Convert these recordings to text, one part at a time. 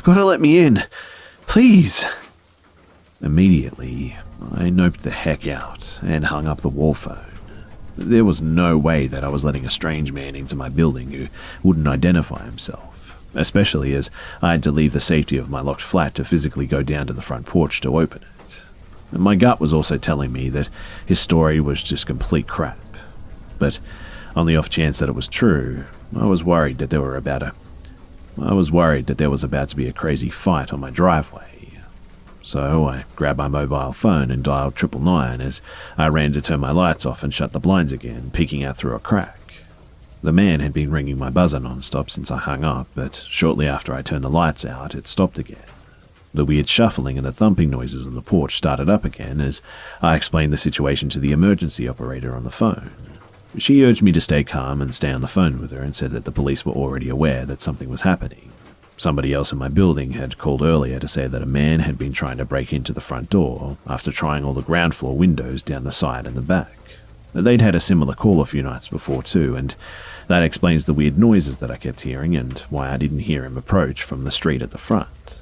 You've got to let me in. Please. Immediately, I noped the heck out and hung up the wall phone. There was no way that I was letting a strange man into my building who wouldn't identify himself, especially as I had to leave the safety of my locked flat to physically go down to the front porch to open it. My gut was also telling me that his story was just complete crap, but on the off chance that it was true, I was worried that there was about to be a crazy fight on my driveway. So I grabbed my mobile phone and dialed 999 as I ran to turn my lights off and shut the blinds again, peeking out through a crack. The man had been ringing my buzzer non-stop since I hung up, but shortly after I turned the lights out, it stopped again. The weird shuffling and the thumping noises on the porch started up again as I explained the situation to the emergency operator on the phone. She urged me to stay calm and stay on the phone with her and said that the police were already aware that something was happening. Somebody else in my building had called earlier to say that a man had been trying to break into the front door after trying all the ground floor windows down the side and the back. They'd had a similar call a few nights before too, and that explains the weird noises that I kept hearing and why I didn't hear him approach from the street at the front.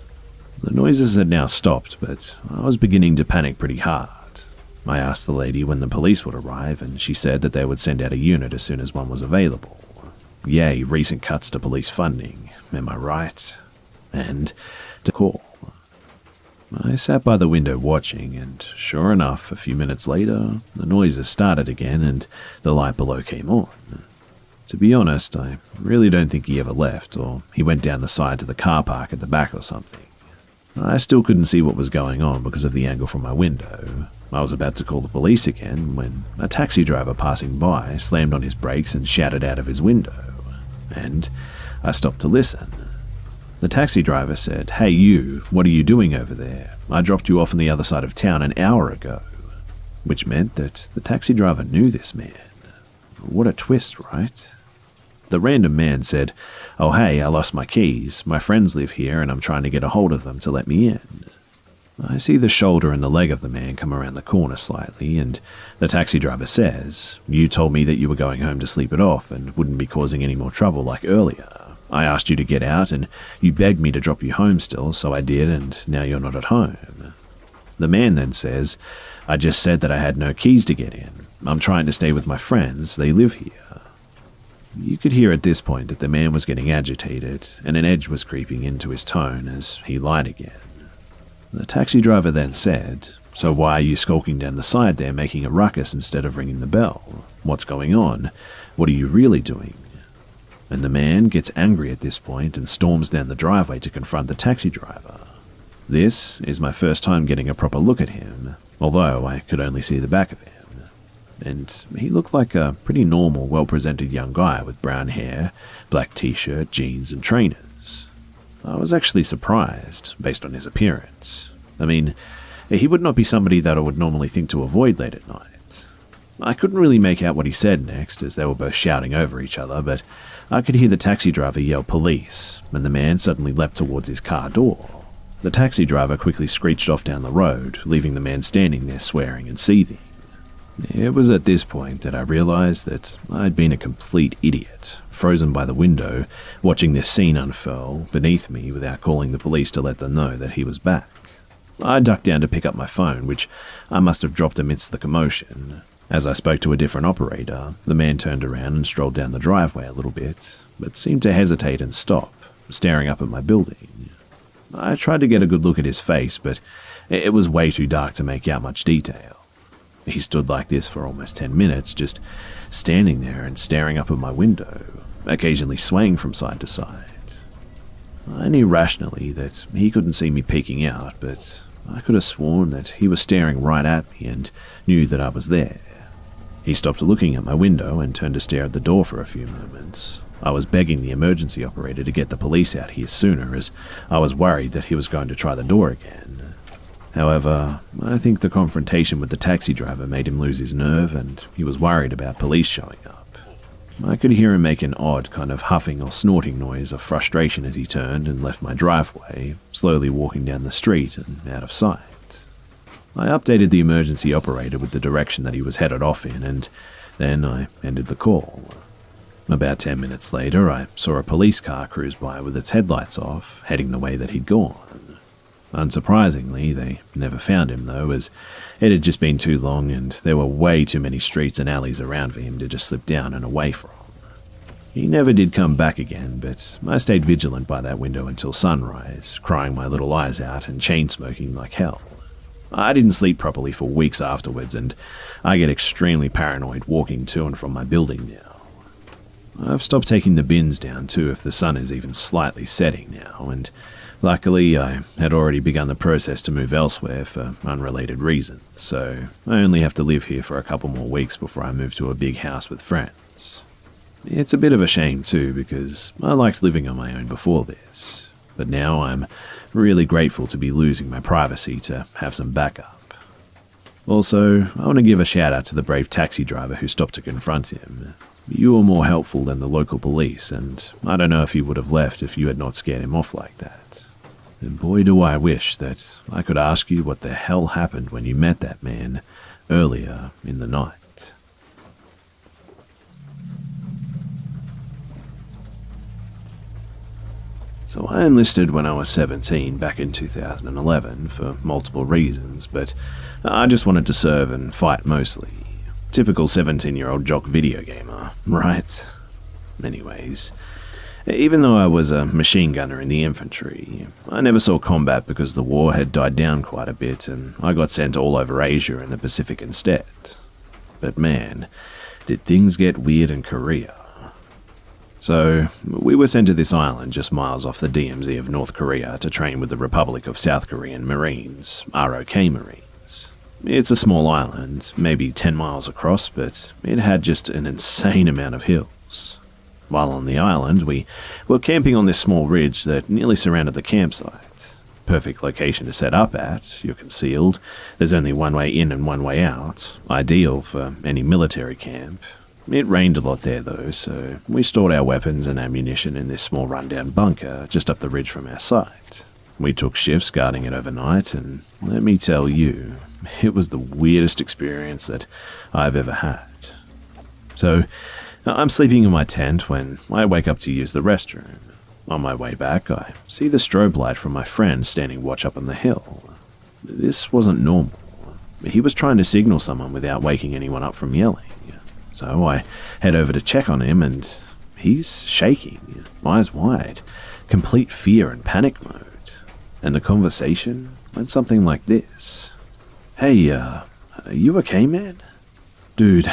The noises had now stopped, but I was beginning to panic pretty hard. I asked the lady when the police would arrive, and she said that they would send out a unit as soon as one was available. Yay, recent cuts to police funding, am I right? And to call. I sat by the window watching, and sure enough, a few minutes later, the noises started again and the light below came on. To be honest, I really don't think he ever left, or he went down the side to the car park at the back or something. I still couldn't see what was going on because of the angle from my window. I was about to call the police again when a taxi driver passing by slammed on his brakes and shouted out of his window, and I stopped to listen. The taxi driver said, "Hey you, what are you doing over there? I dropped you off on the other side of town an hour ago," which meant that the taxi driver knew this man. What a twist, right? The random man said, "Oh hey, I lost my keys. My friends live here and I'm trying to get a hold of them to let me in." I see the shoulder and the leg of the man come around the corner slightly, and the taxi driver says, "You told me that you were going home to sleep it off and wouldn't be causing any more trouble like earlier. I asked you to get out and you begged me to drop you home still, so I did, and now you're not at home." The man then says, "I just said that I had no keys to get in. I'm trying to stay with my friends, they live here." You could hear at this point that the man was getting agitated, and an edge was creeping into his tone as he lied again. The taxi driver then said, "So why are you skulking down the side there making a ruckus instead of ringing the bell? What's going on? What are you really doing?" And the man gets angry at this point and storms down the driveway to confront the taxi driver. This is my first time getting a proper look at him, although I could only see the back of him. And he looked like a pretty normal, well-presented young guy with brown hair, black t-shirt, jeans, and trainers. I was actually surprised, based on his appearance. I mean, he would not be somebody that I would normally think to avoid late at night. I couldn't really make out what he said next, as they were both shouting over each other, but I could hear the taxi driver yell "police," and the man suddenly leapt towards his car door. The taxi driver quickly screeched off down the road, leaving the man standing there swearing and seething. It was at this point that I realized that I'd been a complete idiot, frozen by the window, watching this scene unfurl beneath me without calling the police to let them know that he was back. I ducked down to pick up my phone, which I must have dropped amidst the commotion. As I spoke to a different operator, the man turned around and strolled down the driveway a little bit, but seemed to hesitate and stop, staring up at my building. I tried to get a good look at his face, but it was way too dark to make out much detail. He stood like this for almost 10 minutes, just standing there and staring up at my window, occasionally swaying from side to side. I knew rationally that he couldn't see me peeking out, but I could have sworn that he was staring right at me and knew that I was there. He stopped looking at my window and turned to stare at the door for a few moments. I was begging the emergency operator to get the police out here sooner, as I was worried that he was going to try the door again. However, I think the confrontation with the taxi driver made him lose his nerve, and he was worried about police showing up. I could hear him make an odd kind of huffing or snorting noise of frustration as he turned and left my driveway, slowly walking down the street and out of sight. I updated the emergency operator with the direction that he was headed off in, and then I ended the call. About 10 minutes later, I saw a police car cruise by with its headlights off, heading the way that he'd gone. Unsurprisingly, they never found him though, as it had just been too long and there were way too many streets and alleys around for him to just slip down and away from. He never did come back again, but I stayed vigilant by that window until sunrise, crying my little eyes out and chain-smoking like hell. I didn't sleep properly for weeks afterwards, and I get extremely paranoid walking to and from my building now. I've stopped taking the bins down too if the sun is even slightly setting now, and luckily I had already begun the process to move elsewhere for unrelated reasons, so I only have to live here for a couple more weeks before I move to a big house with friends. It's a bit of a shame too, because I liked living on my own before this, but now I'm really grateful to be losing my privacy to have some backup. Also, I want to give a shout out to the brave taxi driver who stopped to confront him. You were more helpful than the local police, and I don't know if he would have left if you had not scared him off like that. And boy do I wish that I could ask you what the hell happened when you met that man earlier in the night. So I enlisted when I was 17 back in 2011 for multiple reasons, but I just wanted to serve and fight mostly. Typical 17-year-old jock video gamer, right? Anyways, even though I was a machine gunner in the infantry, I never saw combat because the war had died down quite a bit and I got sent all over Asia and the Pacific instead. But man, did things get weird in Korea. So, we were sent to this island just miles off the DMZ of North Korea to train with the Republic of South Korean Marines, ROK Marines. It's a small island, maybe 10 miles across, but it had just an insane amount of hills. While on the island, we were camping on this small ridge that nearly surrounded the campsite. Perfect location to set up at, you're concealed, there's only one way in and one way out, ideal for any military camp. It rained a lot there though, so we stored our weapons and ammunition in this small rundown bunker just up the ridge from our site. We took shifts guarding it overnight, and let me tell you, it was the weirdest experience that I've ever had. So, I'm sleeping in my tent when I wake up to use the restroom. On my way back, I see the strobe light from my friend standing watch up on the hill. This wasn't normal. He was trying to signal someone without waking anyone up from yelling. So I head over to check on him, and he's shaking, eyes wide, complete fear and panic mode. And the conversation went something like this. Hey, are you okay, man? Dude,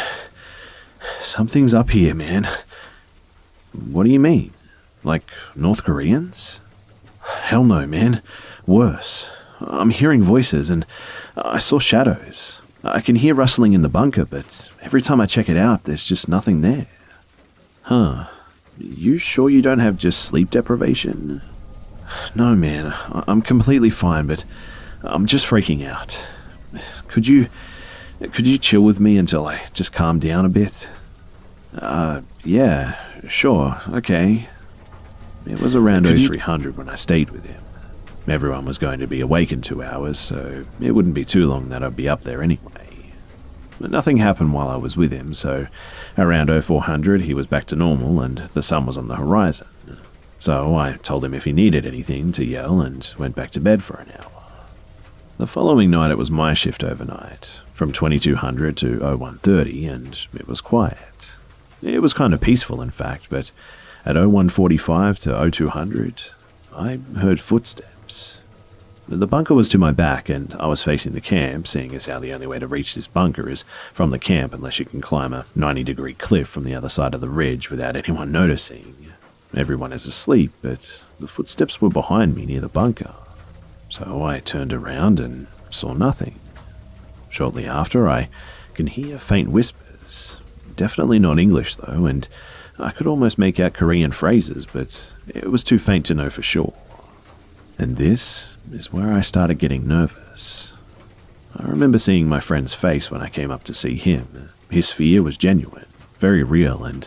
something's up here, man. What do you mean? Like North Koreans? Hell no, man. Worse. I'm hearing voices, and I saw shadows. I can hear rustling in the bunker, but every time I check it out, there's just nothing there. Huh. You sure you don't have just sleep deprivation? No, man. I'm completely fine, but I'm just freaking out. Could you chill with me until I just calm down a bit? Yeah, sure, okay. It was around 0300 when I stayed with him. Everyone was going to be awake in 2 hours, so it wouldn't be too long that I'd be up there anyway. But nothing happened while I was with him, so around 0400 he was back to normal and the sun was on the horizon. So I told him if he needed anything to yell and went back to bed for an hour. The following night it was my shift overnight, from 2200 to 0130, and it was quiet. It was kind of peaceful in fact, but at 0145 to 0200, I heard footsteps. The bunker was to my back and I was facing the camp, seeing as how the only way to reach this bunker is from the camp unless you can climb a 90-degree cliff from the other side of the ridge without anyone noticing. Everyone is asleep, but the footsteps were behind me near the bunker. So I turned around and saw nothing. Shortly after, I can hear faint whispers. Definitely not English though, and I could almost make out Korean phrases, but it was too faint to know for sure. And this is where I started getting nervous. I remember seeing my friend's face when I came up to see him. His fear was genuine, very real, and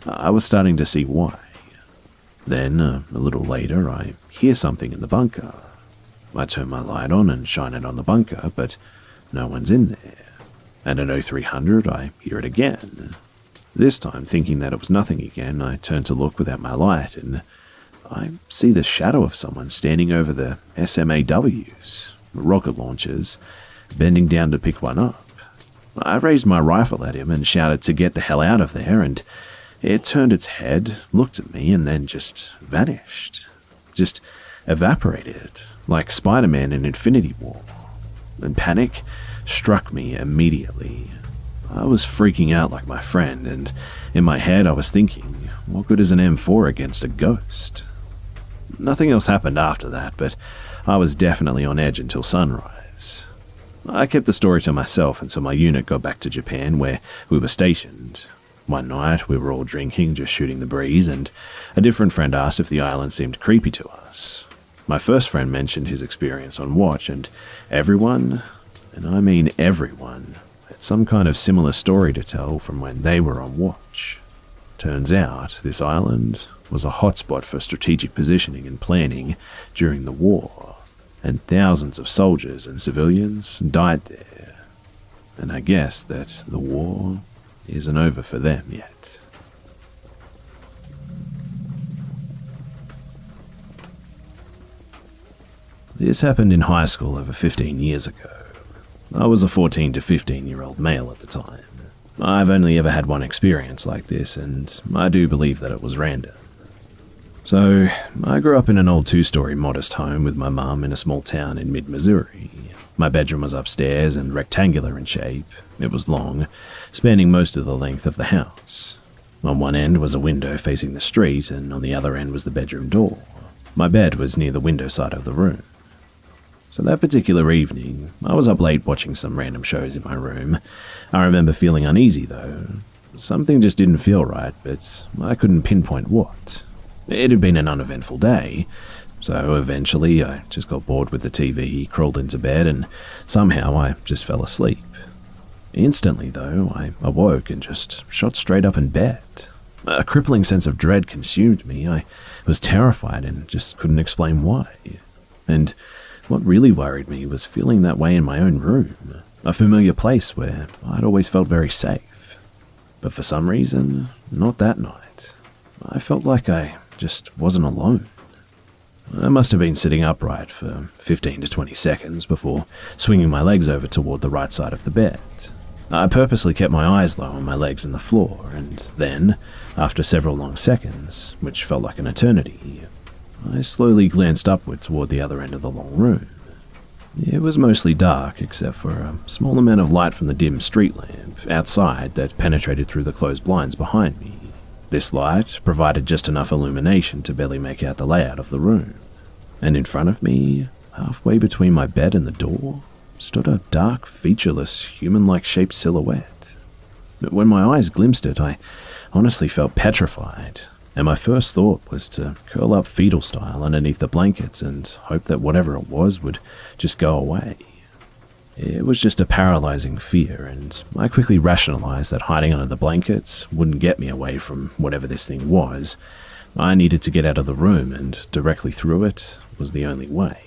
I was starting to see why. Then, a little later, I hear something in the bunker. I turn my light on and shine it on the bunker, but no one's in there. And at 0300, I hear it again. This time, thinking that it was nothing again, I turned to look without my light, and I see the shadow of someone standing over the SMAWs, rocket launchers, bending down to pick one up. I raised my rifle at him and shouted to get the hell out of there, and it turned its head, looked at me, and then just vanished. Just evaporated, like Spider-Man in Infinity War. And panic struck me immediately. I was freaking out like my friend, and in my head I was thinking, what good is an M4 against a ghost? Nothing else happened after that, but I was definitely on edge until sunrise. I kept the story to myself until my unit got back to Japan, where we were stationed. One night we were all drinking, just shooting the breeze, and a different friend asked if the island seemed creepy to us. My first friend mentioned his experience on watch, and everyone, and I mean everyone, had some kind of similar story to tell from when they were on watch. Turns out, this island was a hotspot for strategic positioning and planning during the war, and thousands of soldiers and civilians died there. And I guess that the war isn't over for them yet. This happened in high school over 15 years ago. I was a 14 to 15-year-old male at the time. I've only ever had one experience like this, and I do believe that it was random. So, I grew up in an old two-story modest home with my mum in a small town in mid-Missouri. My bedroom was upstairs and rectangular in shape. It was long, spanning most of the length of the house. On one end was a window facing the street, and on the other end was the bedroom door. My bed was near the window side of the room. So that particular evening, I was up late watching some random shows in my room. I remember feeling uneasy though. Something just didn't feel right, but I couldn't pinpoint what. It had been an uneventful day, so eventually I just got bored with the TV, crawled into bed, and somehow I just fell asleep. Instantly though, I awoke and just shot straight up in bed. A crippling sense of dread consumed me. I was terrified and just couldn't explain why. And what really worried me was feeling that way in my own room, a familiar place where I'd always felt very safe. But for some reason, not that night. I felt like I just wasn't alone. I must have been sitting upright for 15 to 20 seconds before swinging my legs over toward the right side of the bed. I purposely kept my eyes low on my legs and the floor, and then, after several long seconds, which felt like an eternity, I slowly glanced upward toward the other end of the long room. It was mostly dark, except for a small amount of light from the dim street lamp outside that penetrated through the closed blinds behind me. This light provided just enough illumination to barely make out the layout of the room. And in front of me, halfway between my bed and the door, stood a dark, featureless, human-like shaped silhouette. When my eyes glimpsed it, I honestly felt petrified, and my first thought was to curl up fetal style underneath the blankets and hope that whatever it was would just go away. It was just a paralyzing fear, and I quickly rationalized that hiding under the blankets wouldn't get me away from whatever this thing was. I needed to get out of the room, and directly through it was the only way.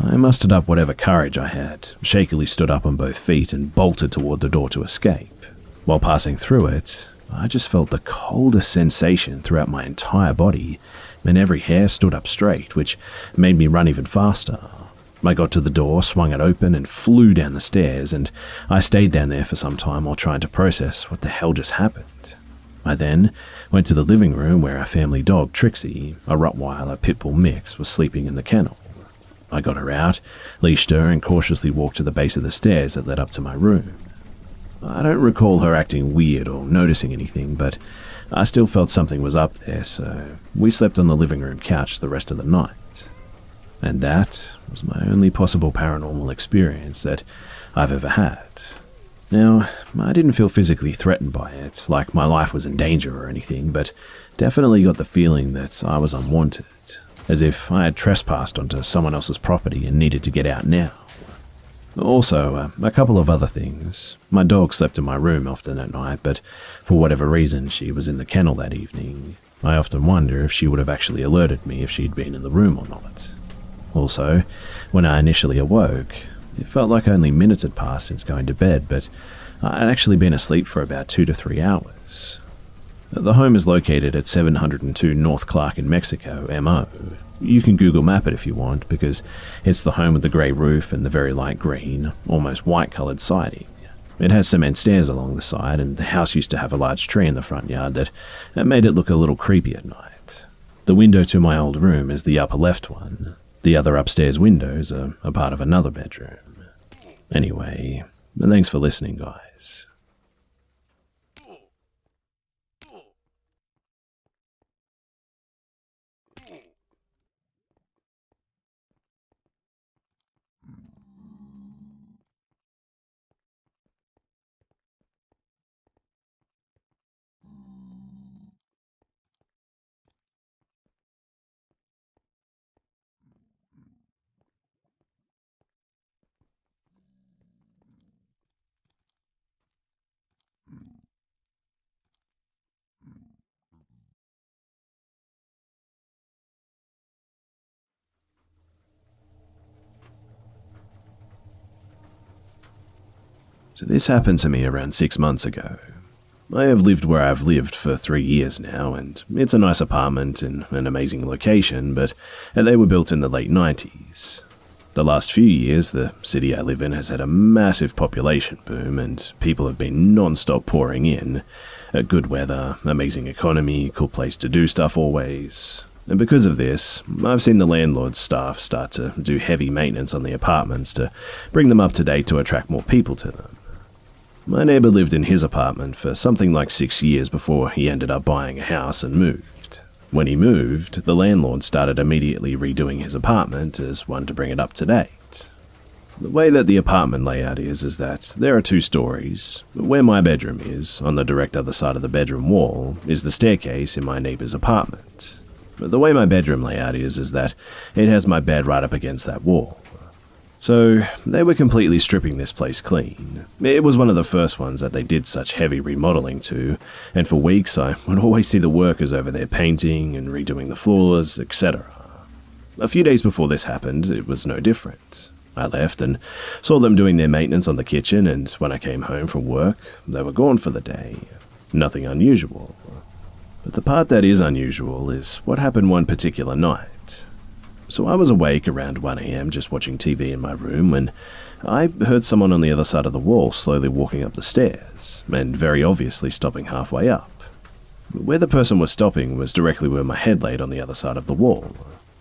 I mustered up whatever courage I had, shakily stood up on both feet, and bolted toward the door to escape. While passing through it, I just felt the coldest sensation throughout my entire body, and every hair stood up straight, which made me run even faster. I got to the door, swung it open, and flew down the stairs, and I stayed down there for some time while trying to process what the hell just happened. I then went to the living room where our family dog, Trixie, a Rottweiler Pitbull mix, was sleeping in the kennel. I got her out, leashed her, and cautiously walked to the base of the stairs that led up to my room. I don't recall her acting weird or noticing anything, but I still felt something was up there, so we slept on the living room couch the rest of the night. And that was my only possible paranormal experience that I've ever had. Now, I didn't feel physically threatened by it, like my life was in danger or anything, but definitely got the feeling that I was unwanted, as if I had trespassed onto someone else's property and needed to get out now. Also, a couple of other things. My dog slept in my room often at night, but for whatever reason she was in the kennel that evening. I often wonder if she would have actually alerted me if she'd been in the room or not. Also, when I initially awoke, it felt like only minutes had passed since going to bed, but I'd actually been asleep for about 2 to 3 hours. The home is located at 702 North Clark in Mexico, MO. You can Google map it if you want, because it's the home with the grey roof and the very light green, almost white-coloured siding. It has cement stairs along the side, and the house used to have a large tree in the front yard that made it look a little creepy at night. The window to my old room is the upper left one. The other upstairs windows are a part of another bedroom. Anyway, thanks for listening, guys. So this happened to me around 6 months ago. I have lived where I've lived for 3 years now, and it's a nice apartment in an amazing location, but they were built in the late 90s. The last few years, the city I live in has had a massive population boom, and people have been non-stop pouring in. Good weather, amazing economy, cool place to do stuff always. And because of this, I've seen the landlord's staff start to do heavy maintenance on the apartments to bring them up to date to attract more people to them. My neighbour lived in his apartment for something like 6 years before he ended up buying a house and moved. When he moved, the landlord started immediately redoing his apartment as one to bring it up to date. The way that the apartment layout is that there are 2 stories. Where my bedroom is, on the direct other side of the bedroom wall, is the staircase in my neighbour's apartment. The way my bedroom layout is that it has my bed right up against that wall. So, they were completely stripping this place clean. It was one of the first ones that they did such heavy remodeling to, and for weeks I would always see the workers over there painting and redoing the floors, etc. A few days before this happened, it was no different. I left and saw them doing their maintenance on the kitchen, and when I came home from work, they were gone for the day. Nothing unusual. But the part that is unusual is what happened one particular night. So I was awake around 1 AM just watching TV in my room when I heard someone on the other side of the wall slowly walking up the stairs, and very obviously stopping halfway up. Where the person was stopping was directly where my head laid on the other side of the wall,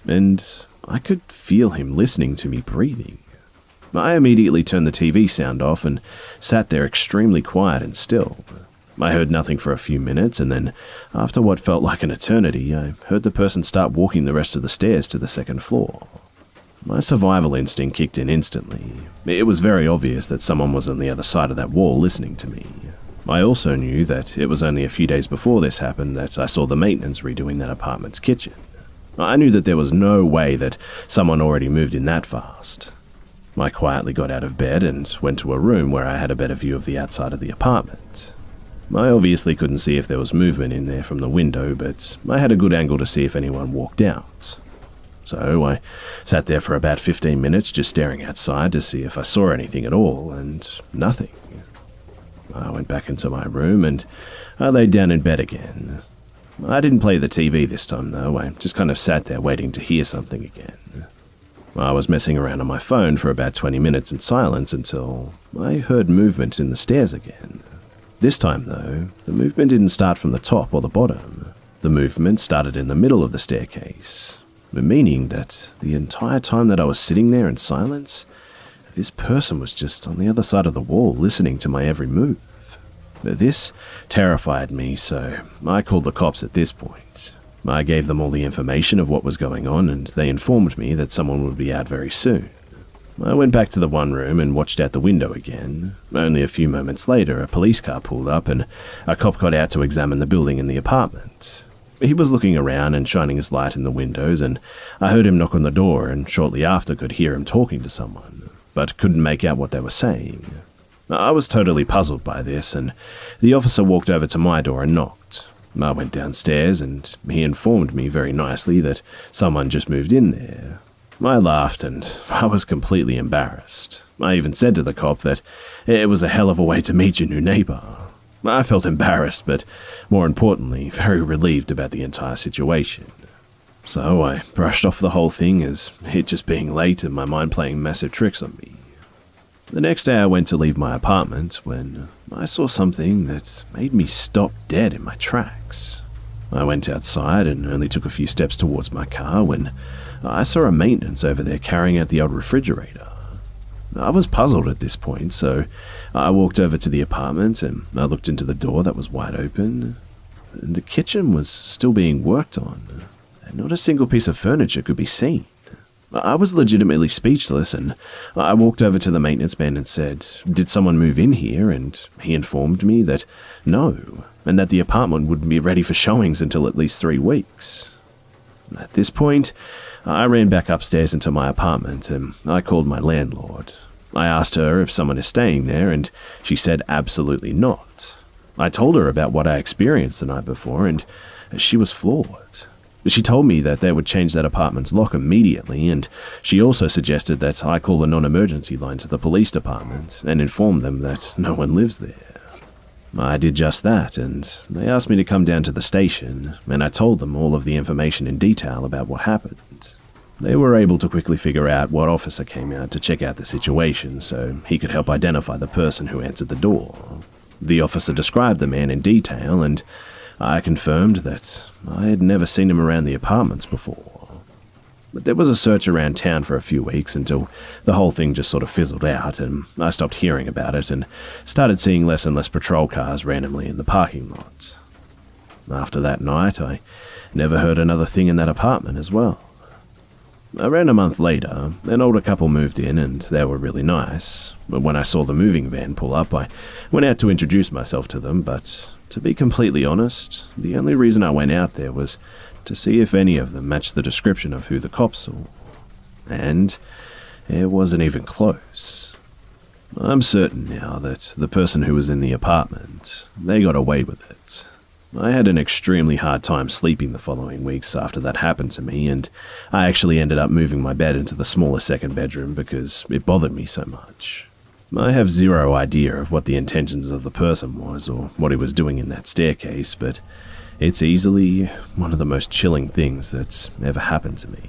and I could feel him listening to me breathing. I immediately turned the TV sound off and sat there extremely quiet and still. I heard nothing for a few minutes, and then, after what felt like an eternity, I heard the person start walking the rest of the stairs to the second floor. My survival instinct kicked in instantly. It was very obvious that someone was on the other side of that wall listening to me. I also knew that it was only a few days before this happened that I saw the maintenance redoing that apartment's kitchen. I knew that there was no way that someone already moved in that fast. I quietly got out of bed and went to a room where I had a better view of the outside of the apartment. I obviously couldn't see if there was movement in there from the window, but I had a good angle to see if anyone walked out. So I sat there for about 15 minutes just staring outside to see if I saw anything at all, and nothing. I went back into my room and I laid down in bed again. I didn't play the TV this time though, I just kind of sat there waiting to hear something again. I was messing around on my phone for about 20 minutes in silence until I heard movement in the stairs again. This time, though, the movement didn't start from the top or the bottom. The movement started in the middle of the staircase, meaning that the entire time that I was sitting there in silence, this person was just on the other side of the wall listening to my every move. This terrified me, so I called the cops at this point. I gave them all the information of what was going on, and they informed me that someone would be out very soon. I went back to the one room and watched out the window again. Only a few moments later, a police car pulled up and a cop got out to examine the building and the apartment. He was looking around and shining his light in the windows, and I heard him knock on the door and shortly after could hear him talking to someone, but couldn't make out what they were saying. I was totally puzzled by this, and the officer walked over to my door and knocked. I went downstairs and he informed me very nicely that someone just moved in there. I laughed and I was completely embarrassed. I even said to the cop that it was a hell of a way to meet your new neighbor. I felt embarrassed, but more importantly, very relieved about the entire situation. So I brushed off the whole thing as it just being late and my mind playing massive tricks on me. The next day I went to leave my apartment when I saw something that made me stop dead in my tracks. I went outside and only took a few steps towards my car when I saw a maintenance over there carrying out the old refrigerator. I was puzzled at this point, so I walked over to the apartment and I looked into the door that was wide open. The kitchen was still being worked on, and not a single piece of furniture could be seen. I was legitimately speechless, and I walked over to the maintenance man and said, "Did someone move in here?" And he informed me that no, and that the apartment wouldn't be ready for showings until at least 3 weeks. At this point, I ran back upstairs into my apartment and I called my landlord. I asked her if someone is staying there, and she said absolutely not. I told her about what I experienced the night before, and she was floored. She told me that they would change that apartment's lock immediately, and she also suggested that I call the non-emergency line to the police department and inform them that no one lives there. I did just that, and they asked me to come down to the station, and I told them all of the information in detail about what happened. They were able to quickly figure out what officer came out to check out the situation so he could help identify the person who answered the door. The officer described the man in detail, and I confirmed that I had never seen him around the apartments before. But there was a search around town for a few weeks until the whole thing just sort of fizzled out and I stopped hearing about it and started seeing less and less patrol cars randomly in the parking lot. After that night, I never heard another thing in that apartment as well. Around a month later, an older couple moved in and they were really nice. But when I saw the moving van pull up, I went out to introduce myself to them, but to be completely honest, the only reason I went out there was to see if any of them matched the description of who the cops saw. And it wasn't even close. I'm certain now that the person who was in the apartment, they got away with it. I had an extremely hard time sleeping the following weeks after that happened to me, and I actually ended up moving my bed into the smaller second bedroom because it bothered me so much. I have zero idea of what the intentions of the person was or what he was doing in that staircase, but it's easily one of the most chilling things that's ever happened to me.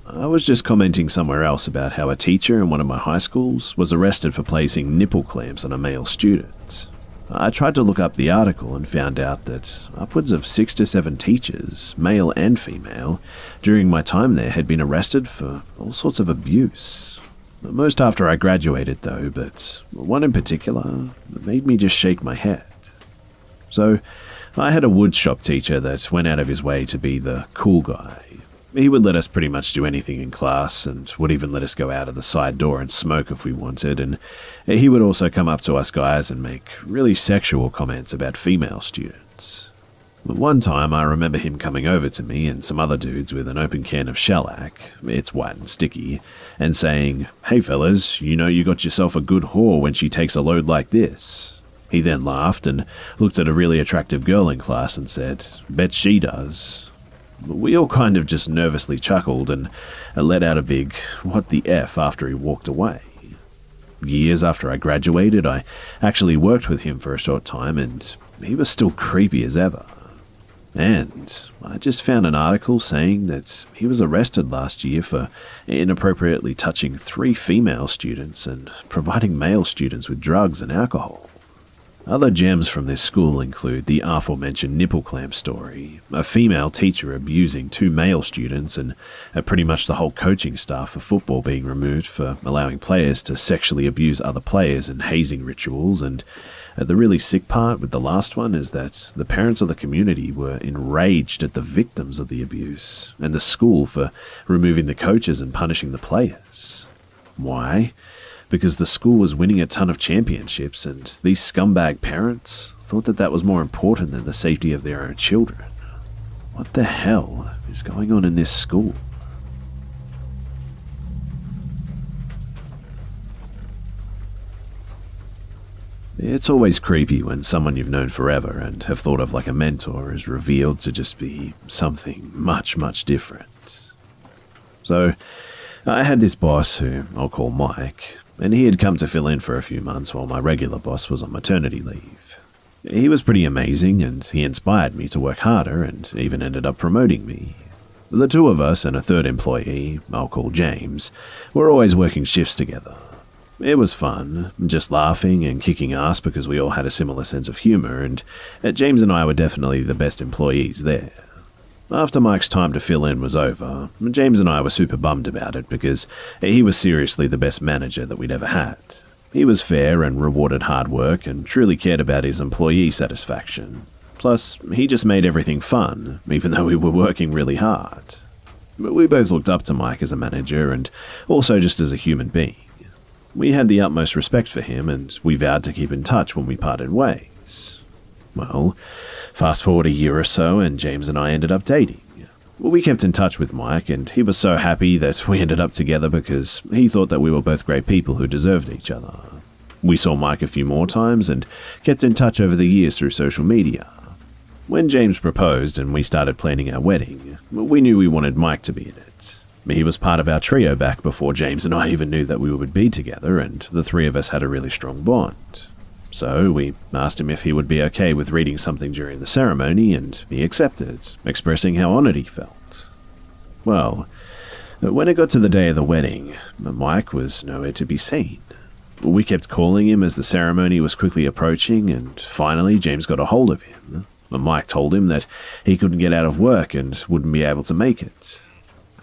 I was just commenting somewhere else about how a teacher in one of my high schools was arrested for placing nipple clamps on a male student. I tried to look up the article and found out that upwards of 6 to 7 teachers, male and female, during my time there had been arrested for all sorts of abuse. Most after I graduated though, but one in particular made me just shake my head. So, I had a woodshop teacher that went out of his way to be the cool guy. He would let us pretty much do anything in class and would even let us go out of the side door and smoke if we wanted, and he would also come up to us guys and make really sexual comments about female students. One time I remember him coming over to me and some other dudes with an open can of shellac, it's white and sticky, and saying, "Hey fellas, you know you got yourself a good whore when she takes a load like this." He then laughed and looked at a really attractive girl in class and said, "Bet she does." We all kind of just nervously chuckled and let out a big "what the F" after he walked away. Years after I graduated, I actually worked with him for a short time and he was still creepy as ever. And I just found an article saying that he was arrested last year for inappropriately touching 3 female students and providing male students with drugs and alcohol. Other gems from this school include the aforementioned nipple clamp story, a female teacher abusing 2 male students, and pretty much the whole coaching staff for football being removed for allowing players to sexually abuse other players and hazing rituals, and the really sick part with the last one is that the parents of the community were enraged at the victims of the abuse, and the school for removing the coaches and punishing the players. Why? Because the school was winning a ton of championships and these scumbag parents thought that that was more important than the safety of their own children. What the hell is going on in this school? It's always creepy when someone you've known forever and have thought of like a mentor is revealed to just be something much, much different. So, I had this boss who I'll call Mike, and he had come to fill in for a few months while my regular boss was on maternity leave. He was pretty amazing, and he inspired me to work harder and even ended up promoting me. The two of us and a third employee, I'll call James, were always working shifts together. It was fun, just laughing and kicking ass because we all had a similar sense of humor, and James and I were definitely the best employees there. After Mike's time to fill in was over, James and I were super bummed about it because he was seriously the best manager that we'd ever had. He was fair and rewarded hard work and truly cared about his employee satisfaction. Plus, he just made everything fun, even though we were working really hard. But we both looked up to Mike as a manager and also just as a human being. We had the utmost respect for him, and we vowed to keep in touch when we parted ways. Well, fast forward a year or so, and James and I ended up dating. We kept in touch with Mike, and he was so happy that we ended up together because he thought that we were both great people who deserved each other. We saw Mike a few more times and kept in touch over the years through social media. When James proposed and we started planning our wedding, we knew we wanted Mike to be in it. He was part of our trio back before James and I even knew that we would be together, and the three of us had a really strong bond. So we asked him if he would be okay with reading something during the ceremony, and he accepted, expressing how honored he felt. Well, when it got to the day of the wedding, Mike was nowhere to be seen. We kept calling him as the ceremony was quickly approaching, and finally James got a hold of him. Mike told him that he couldn't get out of work and wouldn't be able to make it.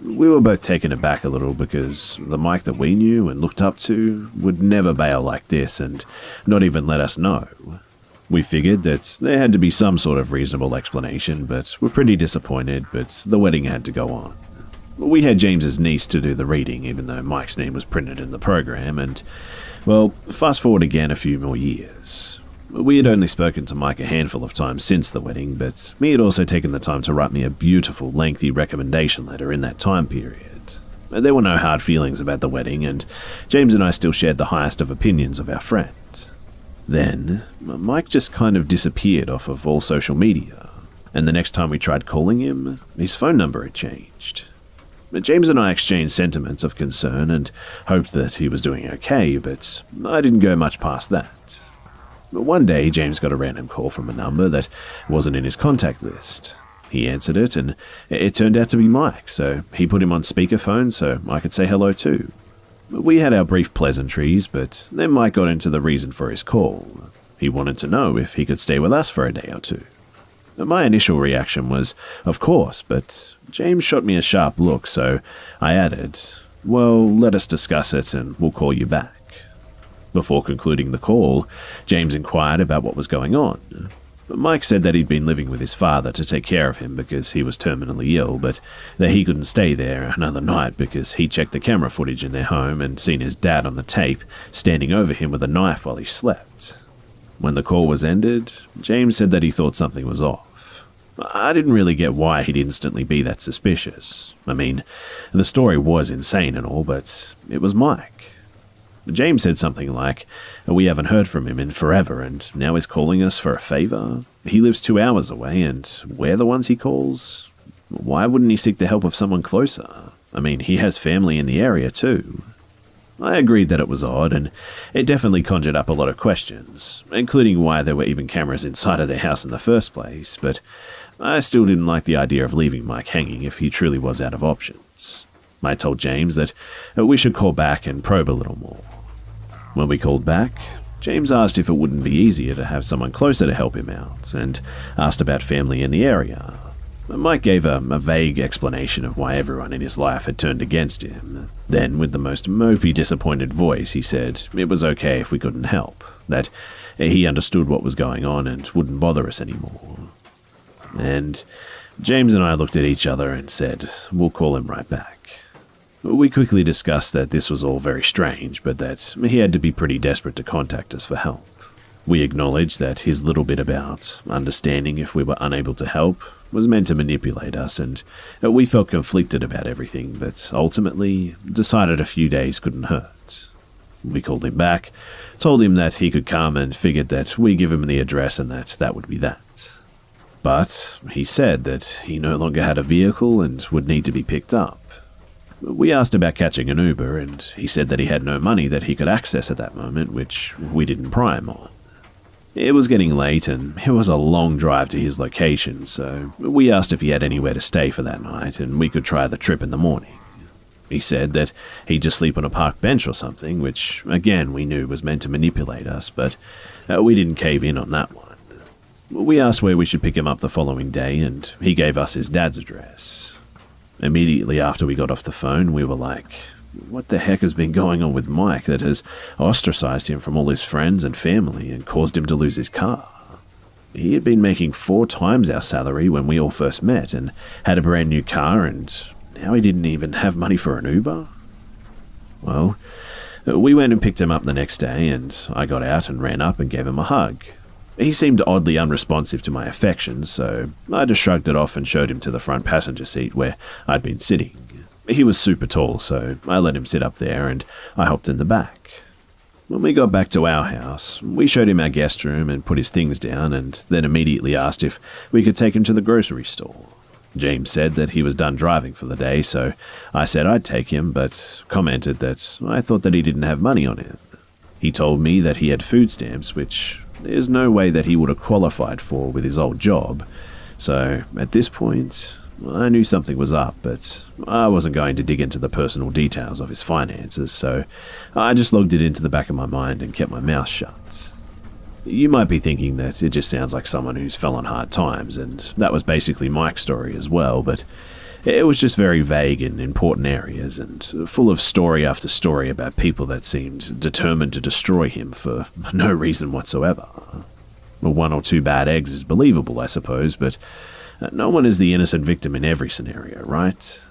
We were both taken aback a little because the Mike that we knew and looked up to would never bail like this and not even let us know. We figured that there had to be some sort of reasonable explanation, but were pretty disappointed, but the wedding had to go on. We had James's niece to do the reading, even though Mike's name was printed in the program, and, well, fast forward again a few more years. We had only spoken to Mike a handful of times since the wedding, but he had also taken the time to write me a beautiful, lengthy recommendation letter in that time period. There were no hard feelings about the wedding, and James and I still shared the highest of opinions of our friend. Then, Mike just kind of disappeared off of all social media, and the next time we tried calling him, his phone number had changed. James and I exchanged sentiments of concern and hoped that he was doing okay, but I didn't go much past that. One day, James got a random call from a number that wasn't in his contact list. He answered it, and it turned out to be Mike, so he put him on speakerphone so I could say hello too. We had our brief pleasantries, but then Mike got into the reason for his call. He wanted to know if he could stay with us for a day or two. My initial reaction was, of course, but James shot me a sharp look, so I added, well, let us discuss it and we'll call you back. Before concluding the call, James inquired about what was going on. Mike said that he'd been living with his father to take care of him because he was terminally ill, but that he couldn't stay there another night because he checked the camera footage in their home and seen his dad on the tape standing over him with a knife while he slept. When the call was ended, James said that he thought something was off. I didn't really get why he'd instantly be that suspicious. I mean, the story was insane and all, but it was Mike. James said something like, we haven't heard from him in forever and now he's calling us for a favor. He lives 2 hours away and we're the ones he calls. Why wouldn't he seek the help of someone closer? I mean, he has family in the area too. I agreed that it was odd, and it definitely conjured up a lot of questions, including why there were even cameras inside of their house in the first place, but I still didn't like the idea of leaving Mike hanging if he truly was out of options. I told James that we should call back and probe a little more. When we called back, James asked if it wouldn't be easier to have someone closer to help him out, and asked about family in the area. Mike gave a vague explanation of why everyone in his life had turned against him. Then, with the most mopey, disappointed voice, he said it was okay if we couldn't help, that he understood what was going on and wouldn't bother us anymore. And James and I looked at each other and said, we'll call him right back. We quickly discussed that this was all very strange, but that he had to be pretty desperate to contact us for help. We acknowledged that his little bit about understanding if we were unable to help was meant to manipulate us, and we felt conflicted about everything, but ultimately decided a few days couldn't hurt. We called him back, told him that he could come, and figured that we give him the address and that would be that. But he said that he no longer had a vehicle and would need to be picked up. We asked about catching an Uber, and he said that he had no money that he could access at that moment, which we didn't pry him on. It was getting late, and it was a long drive to his location, so we asked if he had anywhere to stay for that night, and we could try the trip in the morning. He said that he'd just sleep on a park bench or something, which, again, we knew was meant to manipulate us, but we didn't cave in on that one. We asked where we should pick him up the following day, and he gave us his dad's address. Immediately after we got off the phone, we were like, what the heck has been going on with Mike that has ostracized him from all his friends and family and caused him to lose his car? He had been making 4 times our salary when we all first met and had a brand new car, and now he didn't even have money for an Uber? Well, we went and picked him up the next day, and I got out and ran up and gave him a hug. He seemed oddly unresponsive to my affection, so I just shrugged it off and showed him to the front passenger seat where I'd been sitting. He was super tall, so I let him sit up there and I hopped in the back. When we got back to our house, we showed him our guest room and put his things down, and then immediately asked if we could take him to the grocery store. James said that he was done driving for the day, so I said I'd take him, but commented that I thought that he didn't have money on him. He told me that he had food stamps, which there's no way that he would have qualified for with his old job. So at this point, I knew something was up, but I wasn't going to dig into the personal details of his finances, so I just logged it into the back of my mind and kept my mouth shut. You might be thinking that it just sounds like someone who's fell on hard times, and that was basically Mike's story as well, but it was just very vague in important areas and full of story after story about people that seemed determined to destroy him for no reason whatsoever. Well, 1 or 2 bad eggs is believable, I suppose, but no one is the innocent victim in every scenario, right?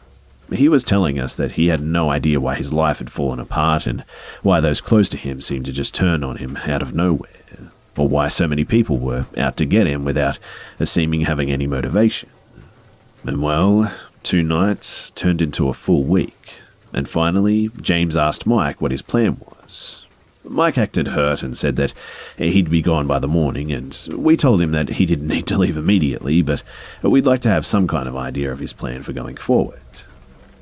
He was telling us that he had no idea why his life had fallen apart and why those close to him seemed to just turn on him out of nowhere, or why so many people were out to get him without seeming having any motivation. And well, 2 nights turned into a full week, and finally James asked Mike what his plan was. Mike acted hurt and said that he'd be gone by the morning, and we told him that he didn't need to leave immediately, but we'd like to have some kind of idea of his plan for going forward.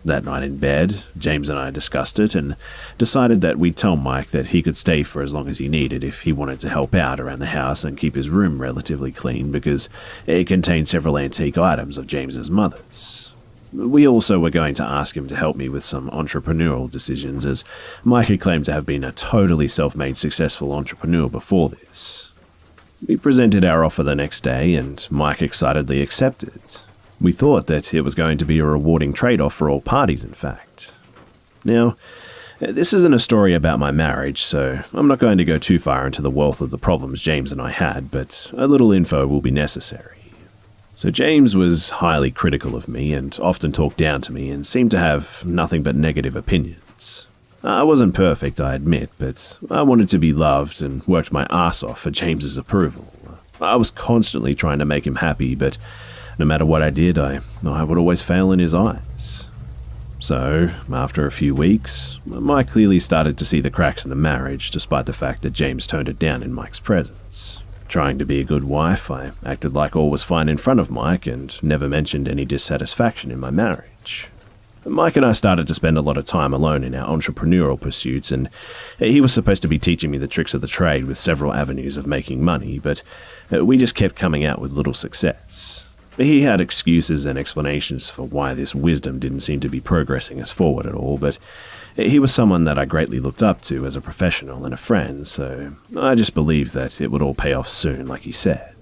That night in bed, James and I discussed it and decided that we'd tell Mike that he could stay for as long as he needed if he wanted to help out around the house and keep his room relatively clean, because it contained several antique items of James's mother's. We also were going to ask him to help me with some entrepreneurial decisions, as Mike had claimed to have been a totally self-made successful entrepreneur before this. We presented our offer the next day, and Mike excitedly accepted. We thought that it was going to be a rewarding trade-off for all parties, in fact. Now, this isn't a story about my marriage, so I'm not going to go too far into the wealth of the problems James and I had, but a little info will be necessary. So James was highly critical of me and often talked down to me and seemed to have nothing but negative opinions. I wasn't perfect, I admit, but I wanted to be loved and worked my ass off for James's approval. I was constantly trying to make him happy, but no matter what I did, I would always fail in his eyes. So, after a few weeks, Mike clearly started to see the cracks in the marriage, despite the fact that James toned it down in Mike's presence. Trying to be a good wife, I acted like all was fine in front of Mike and never mentioned any dissatisfaction in my marriage. Mike and I started to spend a lot of time alone in our entrepreneurial pursuits, and he was supposed to be teaching me the tricks of the trade with several avenues of making money, but we just kept coming out with little success. He had excuses and explanations for why this wisdom didn't seem to be progressing us forward at all, but he was someone that I greatly looked up to as a professional and a friend, so I just believed that it would all pay off soon, like he said.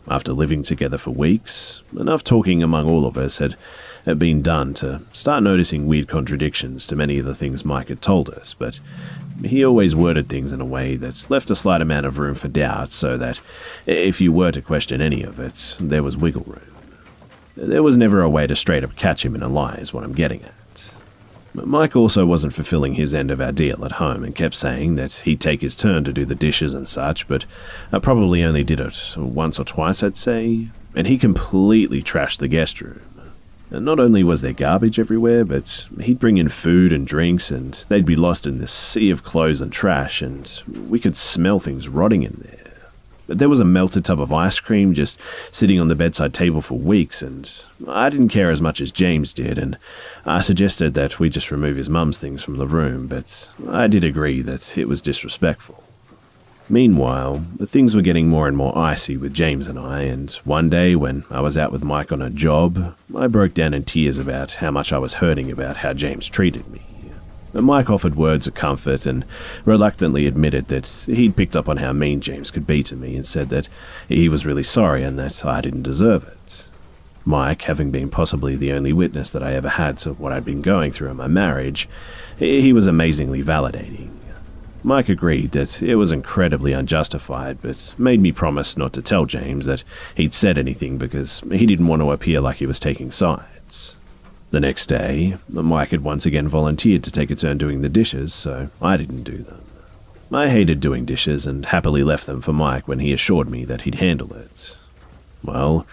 After living together for weeks, enough talking among all of us had been done to start noticing weird contradictions to many of the things Mike had told us, but he always worded things in a way that left a slight amount of room for doubt, so that if you were to question any of it, there was wiggle room. There was never a way to straight up catch him in a lie, is what I'm getting at. Mike also wasn't fulfilling his end of our deal at home and kept saying that he'd take his turn to do the dishes and such, but I probably only did it once or twice, I'd say, and he completely trashed the guest room. And not only was there garbage everywhere, but he'd bring in food and drinks, and they'd be lost in this sea of clothes and trash, and we could smell things rotting in there. But there was a melted tub of ice cream just sitting on the bedside table for weeks, and I didn't care as much as James did, and I suggested that we just remove his mum's things from the room, but I did agree that it was disrespectful. Meanwhile, things were getting more and more icy with James and I, and one day when I was out with Mike on a job, I broke down in tears about how much I was hurting about how James treated me. Mike offered words of comfort and reluctantly admitted that he'd picked up on how mean James could be to me and said that he was really sorry and that I didn't deserve it. Mike, having been possibly the only witness that I ever had to what I'd been going through in my marriage, he was amazingly validating. Mike agreed that it was incredibly unjustified, but made me promise not to tell James that he'd said anything because he didn't want to appear like he was taking sides. The next day, Mike had once again volunteered to take a turn doing the dishes, so I didn't do them. I hated doing dishes and happily left them for Mike when he assured me that he'd handle it. Well,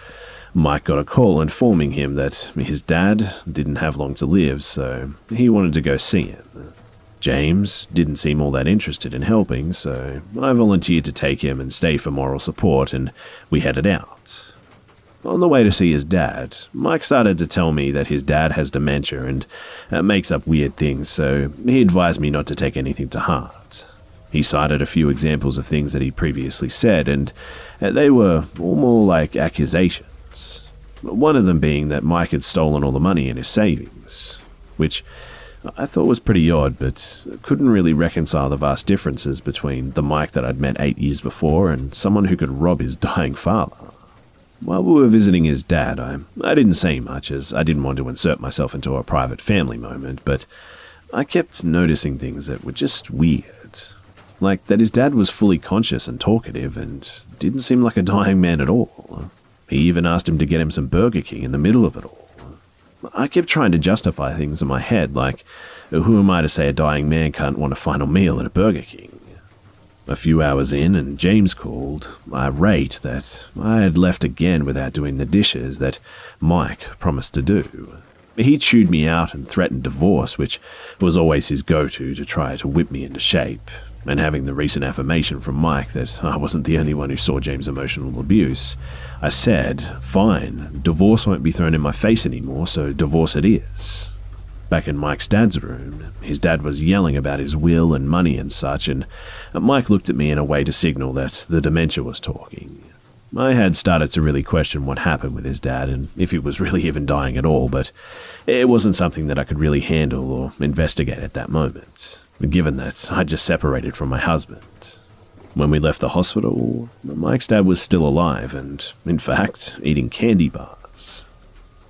Mike got a call informing him that his dad didn't have long to live, so he wanted to go see him. James didn't seem all that interested in helping, so I volunteered to take him and stay for moral support, and we headed out. On the way to see his dad, Mike started to tell me that his dad has dementia and makes up weird things, so he advised me not to take anything to heart. He cited a few examples of things that he'd previously said, and they were all more like accusations. One of them being that Mike had stolen all the money in his savings, which I thought was pretty odd, but couldn't really reconcile the vast differences between the Mike that I'd met 8 years before and someone who could rob his dying father. While we were visiting his dad, I didn't say much, as I didn't want to insert myself into a private family moment, but I kept noticing things that were just weird. Like that his dad was fully conscious and talkative and didn't seem like a dying man at all. He even asked him to get him some Burger King in the middle of it all. I kept trying to justify things in my head, like, who am I to say a dying man can't want a final meal at a Burger King? A few hours in, and James called, irate that I had left again without doing the dishes that Mike promised to do. He chewed me out and threatened divorce, which was always his go-to to try to whip me into shape, and having the recent affirmation from Mike that I wasn't the only one who saw James' emotional abuse, I said, fine, divorce won't be thrown in my face anymore, so divorce it is. Back in Mike's dad's room, his dad was yelling about his will and money and such, and Mike looked at me in a way to signal that the dementia was talking. I had started to really question what happened with his dad and if he was really even dying at all, but it wasn't something that I could really handle or investigate at that moment, given that I'd just separated from my husband. When we left the hospital, Mike's dad was still alive and, in fact, eating candy bars.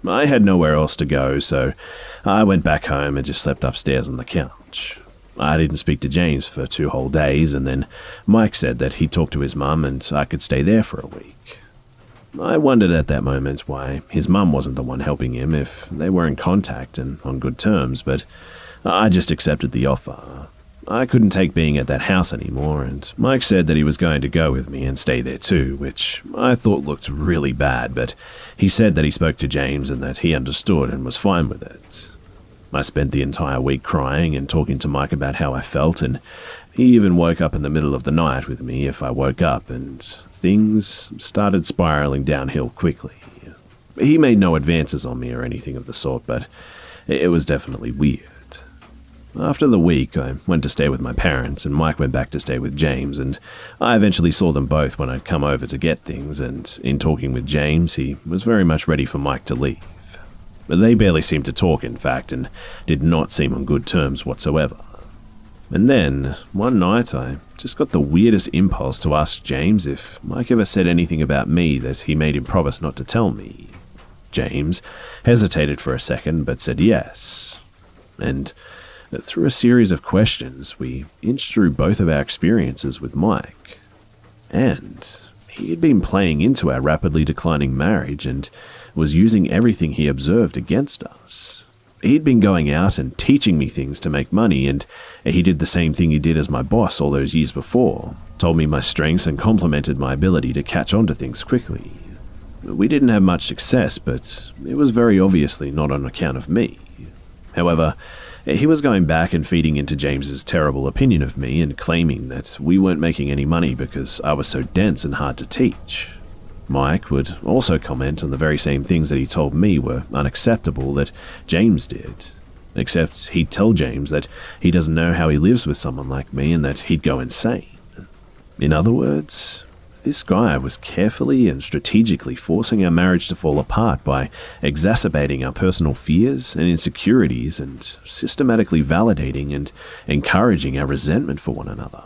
I had nowhere else to go, so I went back home and just slept upstairs on the couch. I didn't speak to James for 2 whole days, and then Mike said that he'd talk to his mum and I could stay there for a week. I wondered at that moment why his mum wasn't the one helping him if they were in contact and on good terms, but I just accepted the offer. I couldn't take being at that house anymore, and Mike said that he was going to go with me and stay there too, which I thought looked really bad, but he said that he spoke to James and that he understood and was fine with it. I spent the entire week crying and talking to Mike about how I felt, and he even woke up in the middle of the night with me if I woke up, and things started spiraling downhill quickly. He made no advances on me or anything of the sort, but it was definitely weird. After the week, I went to stay with my parents, and Mike went back to stay with James, and I eventually saw them both when I'd come over to get things, and in talking with James, he was very much ready for Mike to leave. But they barely seemed to talk, in fact, and did not seem on good terms whatsoever. And then, one night, I just got the weirdest impulse to ask James if Mike ever said anything about me that he made him promise not to tell me. James hesitated for a second, but said yes. And through a series of questions, we inched through both of our experiences with Mike. And he had been playing into our rapidly declining marriage and was using everything he observed against us. He'd been going out and teaching me things to make money, and he did the same thing he did as my boss all those years before, told me my strengths and complimented my ability to catch on to things quickly. We didn't have much success, but it was very obviously not on account of me. However, he was going back and feeding into James's terrible opinion of me and claiming that we weren't making any money because I was so dense and hard to teach. Mike would also comment on the very same things that he told me were unacceptable that James did, except he'd tell James that he doesn't know how he lives with someone like me and that he'd go insane. In other words, this guy was carefully and strategically forcing our marriage to fall apart by exacerbating our personal fears and insecurities and systematically validating and encouraging our resentment for one another.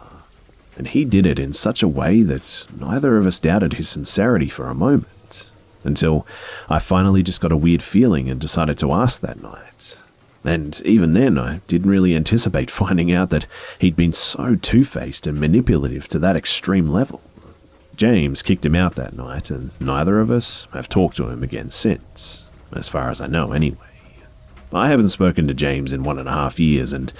And he did it in such a way that neither of us doubted his sincerity for a moment, until I finally just got a weird feeling and decided to ask that night. And even then, I didn't really anticipate finding out that he'd been so two-faced and manipulative to that extreme level. James kicked him out that night, and neither of us have talked to him again since, as far as I know anyway. I haven't spoken to James in 1.5 years, and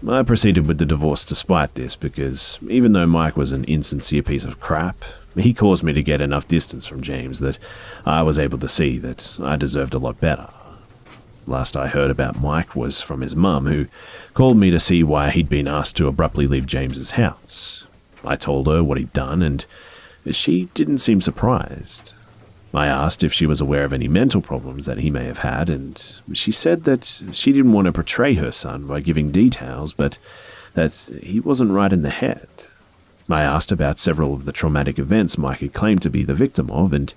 I proceeded with the divorce despite this because even though Mike was an insincere piece of crap, he caused me to get enough distance from James that I was able to see that I deserved a lot better. Last I heard about Mike was from his mum, who called me to see why he'd been asked to abruptly leave James's house. I told her what he'd done, and she didn't seem surprised. I asked if she was aware of any mental problems that he may have had, and she said that she didn't want to portray her son by giving details, but that he wasn't right in the head. I asked about several of the traumatic events Mike had claimed to be the victim of, and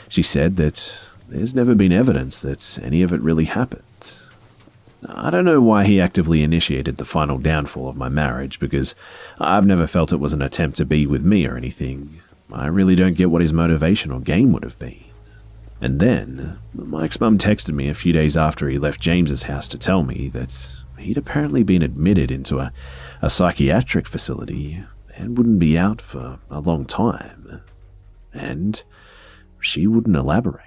she said that there's never been evidence that any of it really happened. I don't know why he actively initiated the final downfall of my marriage, because I've never felt it was an attempt to be with me or anything. I really don't get what his motivation or game would have been. And then, Mike's mum texted me a few days after he left James's house to tell me that he'd apparently been admitted into a psychiatric facility and wouldn't be out for a long time. And she wouldn't elaborate.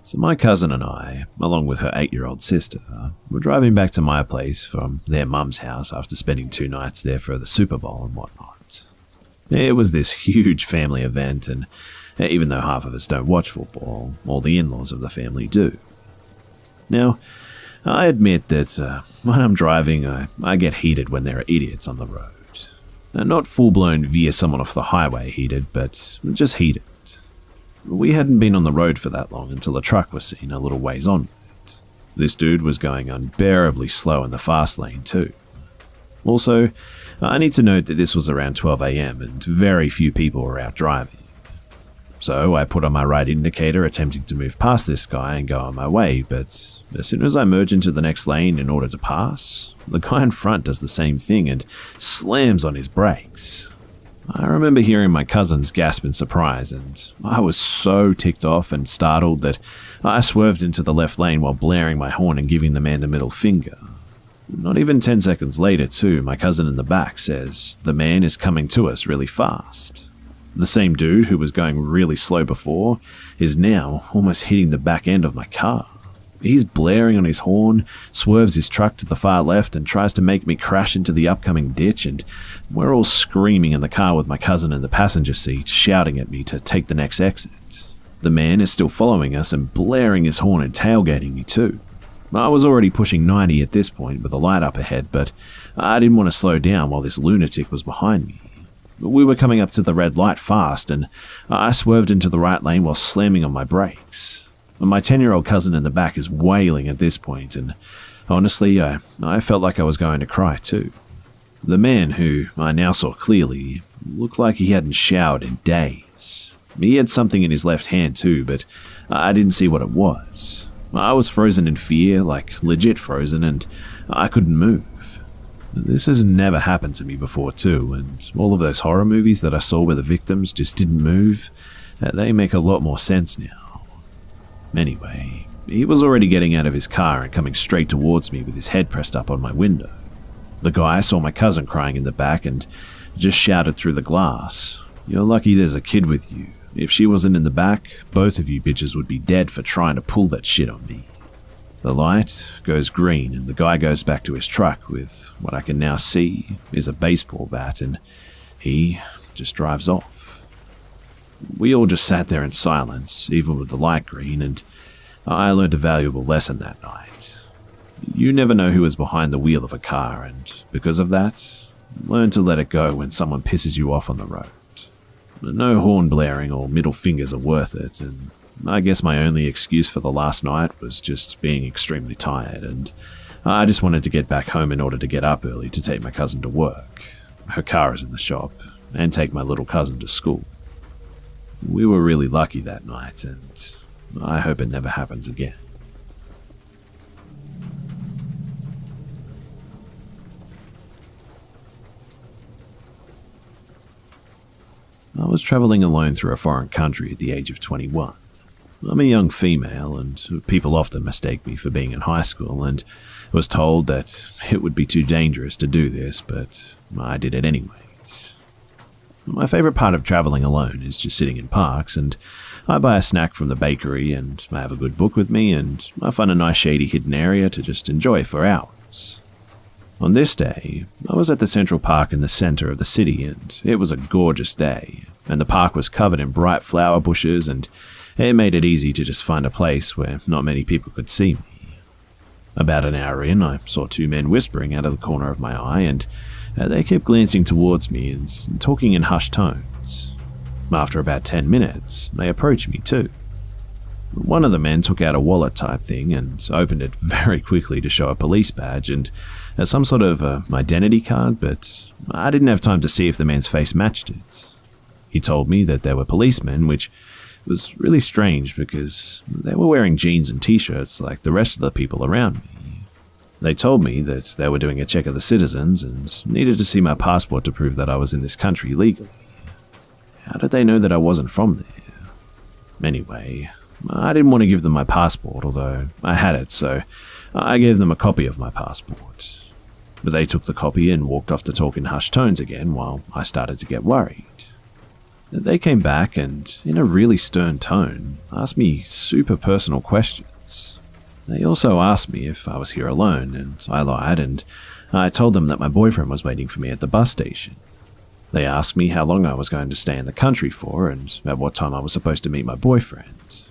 So my cousin and I, along with her 8-year-old sister, were driving back to my place from their mum's house after spending 2 nights there for the Super Bowl and whatnot. It was this huge family event, and even though half of us don't watch football, all the in-laws of the family do. Now, I admit that when I'm driving, I get heated when there are idiots on the road. Not full-blown veer someone off the highway heated, but just heated. We hadn't been on the road for that long until a truck was seen a little ways onward. This dude was going unbearably slow in the fast lane too. Also, I need to note that this was around 12 AM and very few people were out driving. So I put on my right indicator attempting to move past this guy and go on my way, but as soon as I merge into the next lane in order to pass, the guy in front does the same thing and slams on his brakes. I remember hearing my cousins gasp in surprise, and I was so ticked off and startled that I swerved into the left lane while blaring my horn and giving the man the middle finger. Not even 10 seconds later, too, my cousin in the back says the man is coming to us really fast. The same dude who was going really slow before is now almost hitting the back end of my car. He's blaring on his horn, swerves his truck to the far left and tries to make me crash into the upcoming ditch, and we're all screaming in the car with my cousin in the passenger seat, shouting at me to take the next exit. The man is still following us and blaring his horn and tailgating me too. I was already pushing 90 at this point with a light up ahead, but I didn't want to slow down while this lunatic was behind me. We were coming up to the red light fast, and I swerved into the right lane while slamming on my brakes. My 10-year-old cousin in the back is wailing at this point, and honestly, I felt like I was going to cry too. The man, who I now saw clearly, looked like he hadn't showered in days. He had something in his left hand too, but I didn't see what it was. I was frozen in fear, like legit frozen, and I couldn't move. This has never happened to me before too, and all of those horror movies that I saw where the victims just didn't move, they make a lot more sense now. Anyway, he was already getting out of his car and coming straight towards me with his head pressed up on my window. The guy saw my cousin crying in the back and just shouted through the glass, "You're lucky there's a kid with you. If she wasn't in the back, both of you bitches would be dead for trying to pull that shit on me." The light goes green and the guy goes back to his truck with what I can now see is a baseball bat, and he just drives off. We all just sat there in silence, even with the light green, and I learned a valuable lesson that night. You never know who is behind the wheel of a car, and because of that, learn to let it go when someone pisses you off on the road. No horn blaring or middle fingers are worth it, and I guess my only excuse for the last night was just being extremely tired, and I just wanted to get back home in order to get up early to take my cousin to work. Her car is in the shop, and take my little cousin to school. We were really lucky that night, and I hope it never happens again. I was travelling alone through a foreign country at the age of 21. I'm a young female, and people often mistake me for being in high school, and was told that it would be too dangerous to do this, but I did it anyways. My favourite part of travelling alone is just sitting in parks, and I buy a snack from the bakery, and I have a good book with me, and I find a nice shady hidden area to just enjoy for hours. On this day, I was at the Central Park in the centre of the city, and it was a gorgeous day, and the park was covered in bright flower bushes, and it made it easy to just find a place where not many people could see me. About an hour in, I saw two men whispering out of the corner of my eye, and they kept glancing towards me and talking in hushed tones. After about 10 minutes, they approached me too. One of the men took out a wallet type thing and opened it very quickly to show a police badge and some sort of identity card, but I didn't have time to see if the man's face matched it. He told me that they were policemen, which was really strange because they were wearing jeans and t-shirts like the rest of the people around me. They told me that they were doing a check of the citizens and needed to see my passport to prove that I was in this country legally. How did they know that I wasn't from there? Anyway, I didn't want to give them my passport, although I had it, so I gave them a copy of my passport. But they took the copy and walked off to talk in hushed tones again while I started to get worried. They came back and, in a really stern tone, asked me super personal questions. They also asked me if I was here alone, and I lied, and I told them that my boyfriend was waiting for me at the bus station. They asked me how long I was going to stay in the country for, and at what time I was supposed to meet my boyfriend.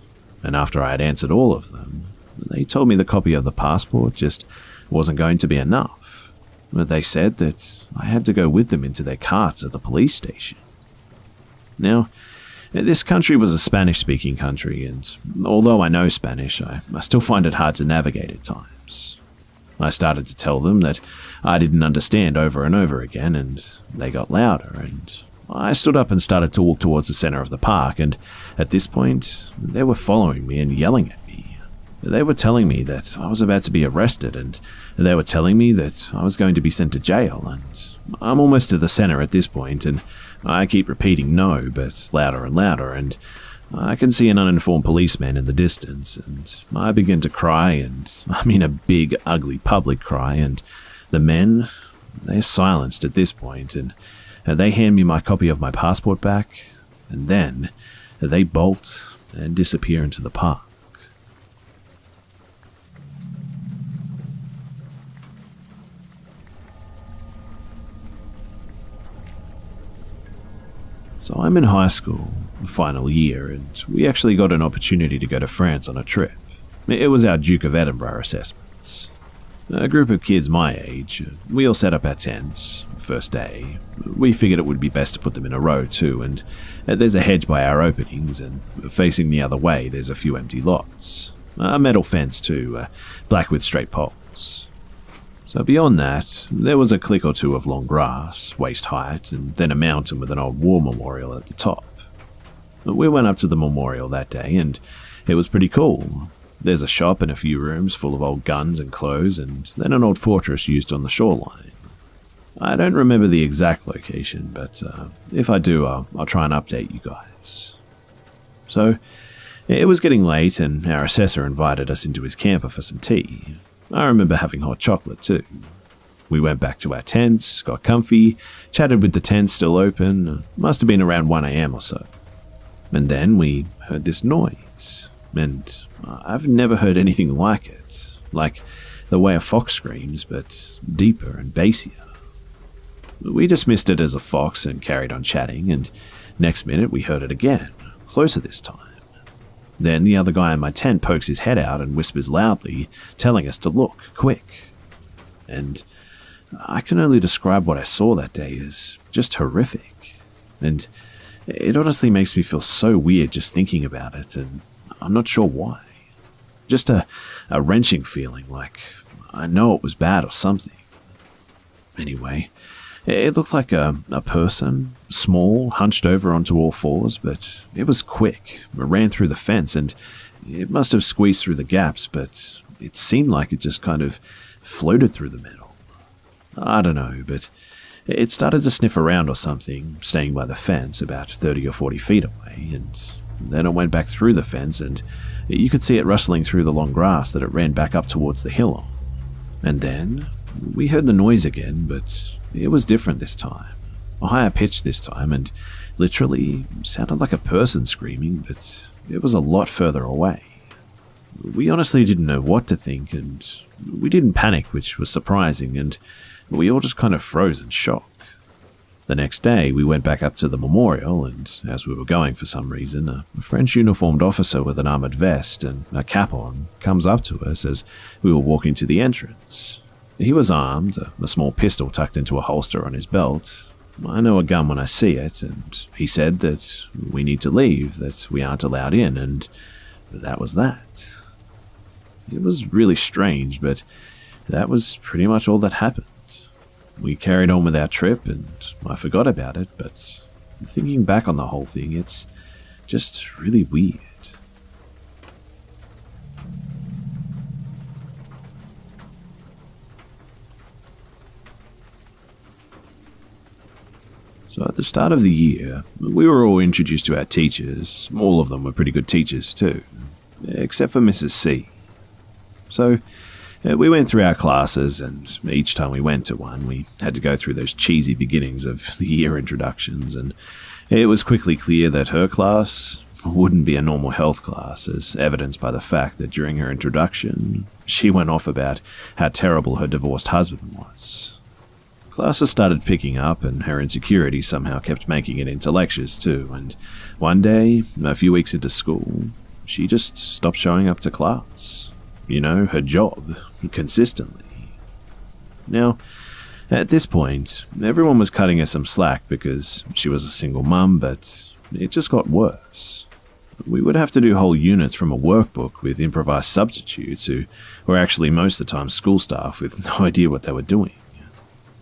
And after I had answered all of them, they told me the copy of the passport just wasn't going to be enough. They said that I had to go with them into their car to the police station. Now, this country was a Spanish-speaking country, and although I know Spanish, I still find it hard to navigate at times. I started to tell them that I didn't understand over and over again, and they got louder, and I stood up and started to walk towards the center of the park, and at this point, they were following me and yelling at me. They were telling me that I was about to be arrested, and they were telling me that I was going to be sent to jail, and I'm almost to the center at this point, and I keep repeating no, but louder and louder, and I can see an uninformed policeman in the distance, and I begin to cry, and I mean a big, ugly public cry, and the men, they're silenced at this point, and they hand me my copy of my passport back, and then they bolt and disappear into the park. So I'm in high school, final year, and we actually got an opportunity to go to France on a trip. It was our Duke of Edinburgh assessments. A group of kids my age, we all set up our tents. First day, we figured it would be best to put them in a row too, and there's a hedge by our openings, and facing the other way there's a few empty lots. A metal fence too, black with straight poles. So beyond that, there was a click or two of long grass, waist height, and then a mountain with an old war memorial at the top. We went up to the memorial that day, and it was pretty cool. There's a shop and a few rooms full of old guns and clothes, and then an old fortress used on the shoreline. I don't remember the exact location, but if I do, I'll try and update you guys. So, it was getting late, and our assessor invited us into his camper for some tea. I remember having hot chocolate too. We went back to our tents, got comfy, chatted with the tents still open. Must have been around 1 a.m. or so. And then we heard this noise, and I've never heard anything like it. Like the way a fox screams, but deeper and bassier. We dismissed it as a fox and carried on chatting, and next minute we heard it again, closer this time. Then the other guy in my tent pokes his head out and whispers loudly, telling us to look, quick. And I can only describe what I saw that day as just horrific. And it honestly makes me feel so weird just thinking about it, and I'm not sure why. Just a wrenching feeling, like I know it was bad or something. Anyway, it looked like a person, small, hunched over onto all fours, but it was quick. It ran through the fence, and it must have squeezed through the gaps, but it seemed like it just kind of floated through the metal. I don't know, but it started to sniff around or something, staying by the fence about 30 or 40 feet away, and then it went back through the fence, and you could see it rustling through the long grass that it ran back up towards the hill on. And then we heard the noise again, but it was different this time. A higher pitch this time, and literally sounded like a person screaming, but it was a lot further away. We honestly didn't know what to think, and we didn't panic, which was surprising, and we all just kind of froze in shock. The next day, we went back up to the memorial, and as we were going for some reason, a French uniformed officer with an armored vest and a cap on comes up to us as we were walking to the entrance. He was armed, a small pistol tucked into a holster on his belt. I know a gun when I see it, and he said that we need to leave, that we aren't allowed in, and that was that. It was really strange, but that was pretty much all that happened. We carried on with our trip, and I forgot about it, but thinking back on the whole thing, it's just really weird. So at the start of the year, we were all introduced to our teachers. All of them were pretty good teachers too, except for Mrs. C. So we went through our classes, and each time we went to one, we had to go through those cheesy beginnings of the year introductions, and it was quickly clear that her class wouldn't be a normal health class, as evidenced by the fact that during her introduction, she went off about how terrible her divorced husband was. Classes started picking up, and her insecurity somehow kept making it into lectures too, and one day, a few weeks into school, she just stopped showing up to class. You know, her job, consistently. Now, at this point, everyone was cutting her some slack because she was a single mum, but it just got worse. We would have to do whole units from a workbook with improvised substitutes who were actually most of the time school staff with no idea what they were doing.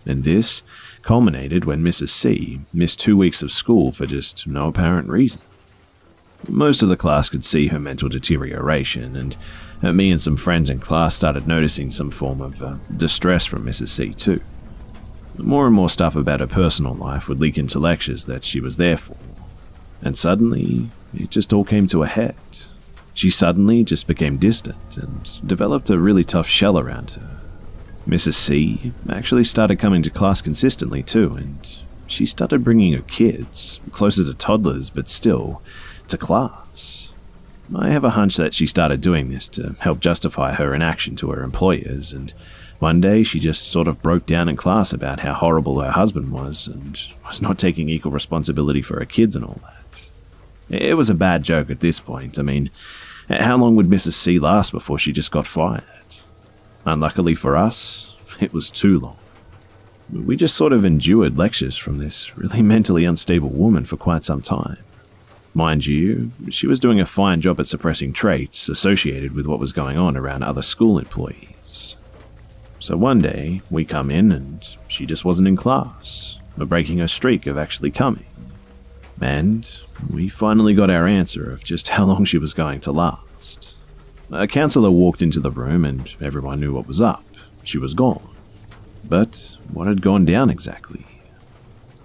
And this culminated when Mrs. C missed 2 weeks of school for just no apparent reason. Most of the class could see her mental deterioration, and me and some friends in class started noticing some form of distress from Mrs. C too. More and more stuff about her personal life would leak into lectures that she was there for. And suddenly, it just all came to a head. She suddenly just became distant and developed a really tough shell around her. Mrs. C actually started coming to class consistently too, and she started bringing her kids, closer to toddlers but still, to class. I have a hunch that she started doing this to help justify her inaction to her employers, and one day she just sort of broke down in class about how horrible her husband was and was not taking equal responsibility for her kids and all that. It was a bad joke at this point. I mean, how long would Mrs. C last before she just got fired? Unluckily for us, it was too long. We just sort of endured lectures from this really mentally unstable woman for quite some time. Mind you, she was doing a fine job at suppressing traits associated with what was going on around other school employees. So one day, we come in and she just wasn't in class, breaking her streak of actually coming. And we finally got our answer of just how long she was going to last. A counselor walked into the room and everyone knew what was up. She was gone. But what had gone down exactly?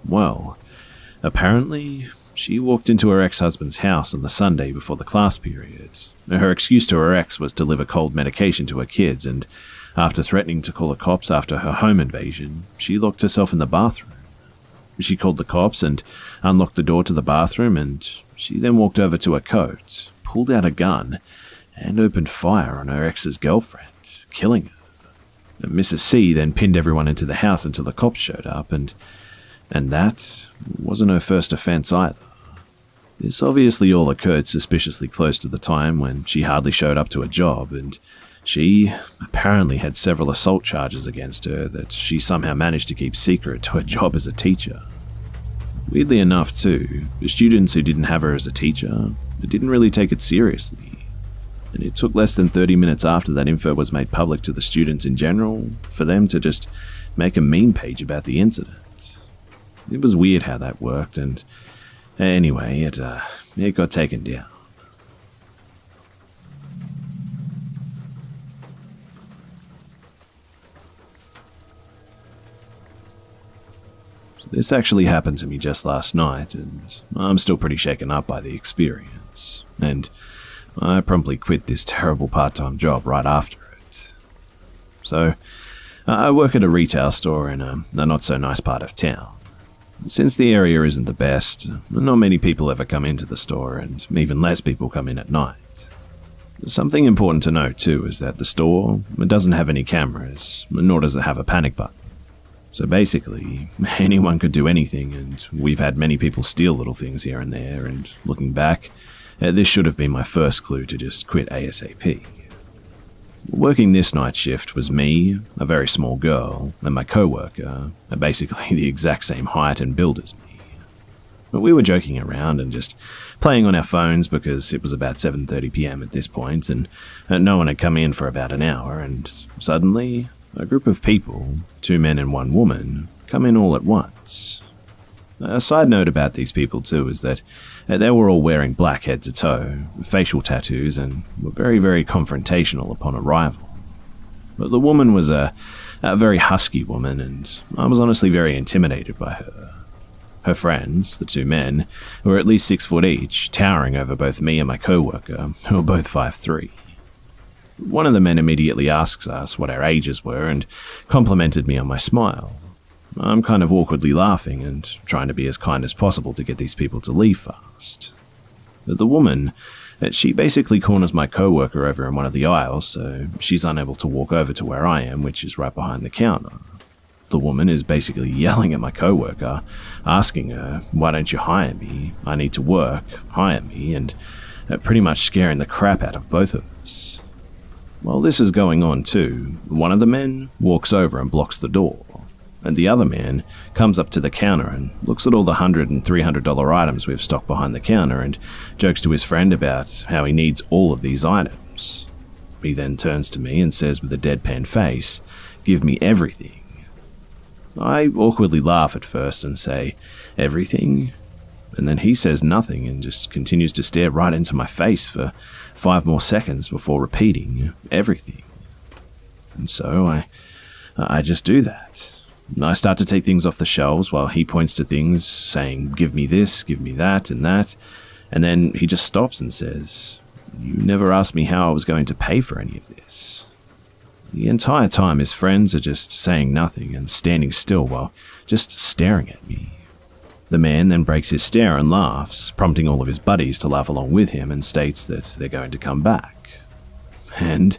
Well, apparently she walked into her ex-husband's house on the Sunday before the class period. Her excuse to her ex was to deliver cold medication to her kids, and after threatening to call the cops after her home invasion, she locked herself in the bathroom. She called the cops and unlocked the door to the bathroom, and she then walked over to her coat, pulled out a gun, and opened fire on her ex's girlfriend, killing her. Mrs. C then pinned everyone into the house until the cops showed up, and that wasn't her first offense either. This obviously all occurred suspiciously close to the time when she hardly showed up to a job, and she apparently had several assault charges against her that she somehow managed to keep secret to her job as a teacher. Weirdly enough too, the students who didn't have her as a teacher didn't really take it seriously, and it took less than 30 minutes after that info was made public to the students in general for them to just make a meme page about the incident. It was weird how that worked, and anyway, it got taken down. This actually happened to me just last night, and I'm still pretty shaken up by the experience, and I promptly quit this terrible part-time job right after it. So, I work at a retail store in a not-so-nice part of town. Since the area isn't the best, not many people ever come into the store, and even less people come in at night. Something important to note too is that the store doesn't have any cameras, nor does it have a panic button. So basically, anyone could do anything, and we've had many people steal little things here and there, and looking back, this should have been my first clue to just quit ASAP. Working this night shift was me, a very small girl, and my co-worker, basically the exact same height and build as me. But we were joking around and just playing on our phones because it was about 7:30 PM at this point, and no one had come in for about an hour, and suddenly a group of people, 2 men and 1 woman, come in all at once. A side note about these people too is that they were all wearing black head to toe, facial tattoos, and were very, very confrontational upon arrival. But the woman was a very husky woman, and I was honestly very intimidated by her. Her friends, the 2 men, were at least 6 foot each, towering over both me and my co-worker, who were both 5'3". One of the men immediately asks us what our ages were and complimented me on my smile. I'm kind of awkwardly laughing and trying to be as kind as possible to get these people to leave fast. The woman, she basically corners my co-worker over in one of the aisles, so she's unable to walk over to where I am, which is right behind the counter. The woman is basically yelling at my co-worker, asking her, "Why don't you hire me? I need to work, hire me," and pretty much scaring the crap out of both of us. While this is going on too, one of the men walks over and blocks the door, and the other man comes up to the counter and looks at all the $100 and $300 items we've stocked behind the counter and jokes to his friend about how he needs all of these items. He then turns to me and says with a deadpan face, "Give me everything." I awkwardly laugh at first and say, "Everything?" And then he says nothing and just continues to stare right into my face for 5 more seconds before repeating, "Everything." And so I just do that. I start to take things off the shelves while he points to things, saying, "Give me this, give me that, and that." And then he just stops and says, "You never asked me how I was going to pay for any of this." The entire time his friends are just saying nothing and standing still while just staring at me. The man then breaks his stare and laughs, prompting all of his buddies to laugh along with him, and states that they're going to come back. And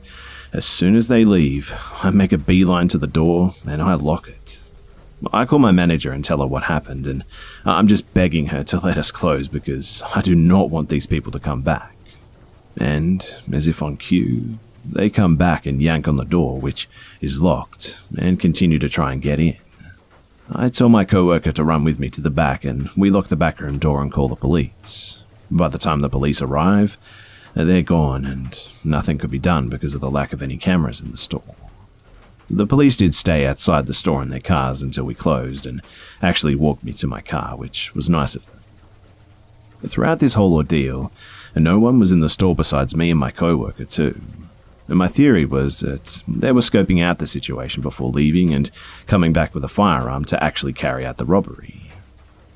as soon as they leave, I make a beeline to the door and I lock it. I call my manager and tell her what happened, and I'm just begging her to let us close because I do not want these people to come back. And, as if on cue, they come back and yank on the door, which is locked, and continue to try and get in. I tell my co-worker to run with me to the back, and we lock the back room door and call the police. By the time the police arrive, they're gone, and nothing could be done because of the lack of any cameras in the store. The police did stay outside the store in their cars until we closed, and actually walked me to my car, which was nice of them. Throughout this whole ordeal, no one was in the store besides me and my co-worker too. And my theory was that they were scoping out the situation before leaving and coming back with a firearm to actually carry out the robbery.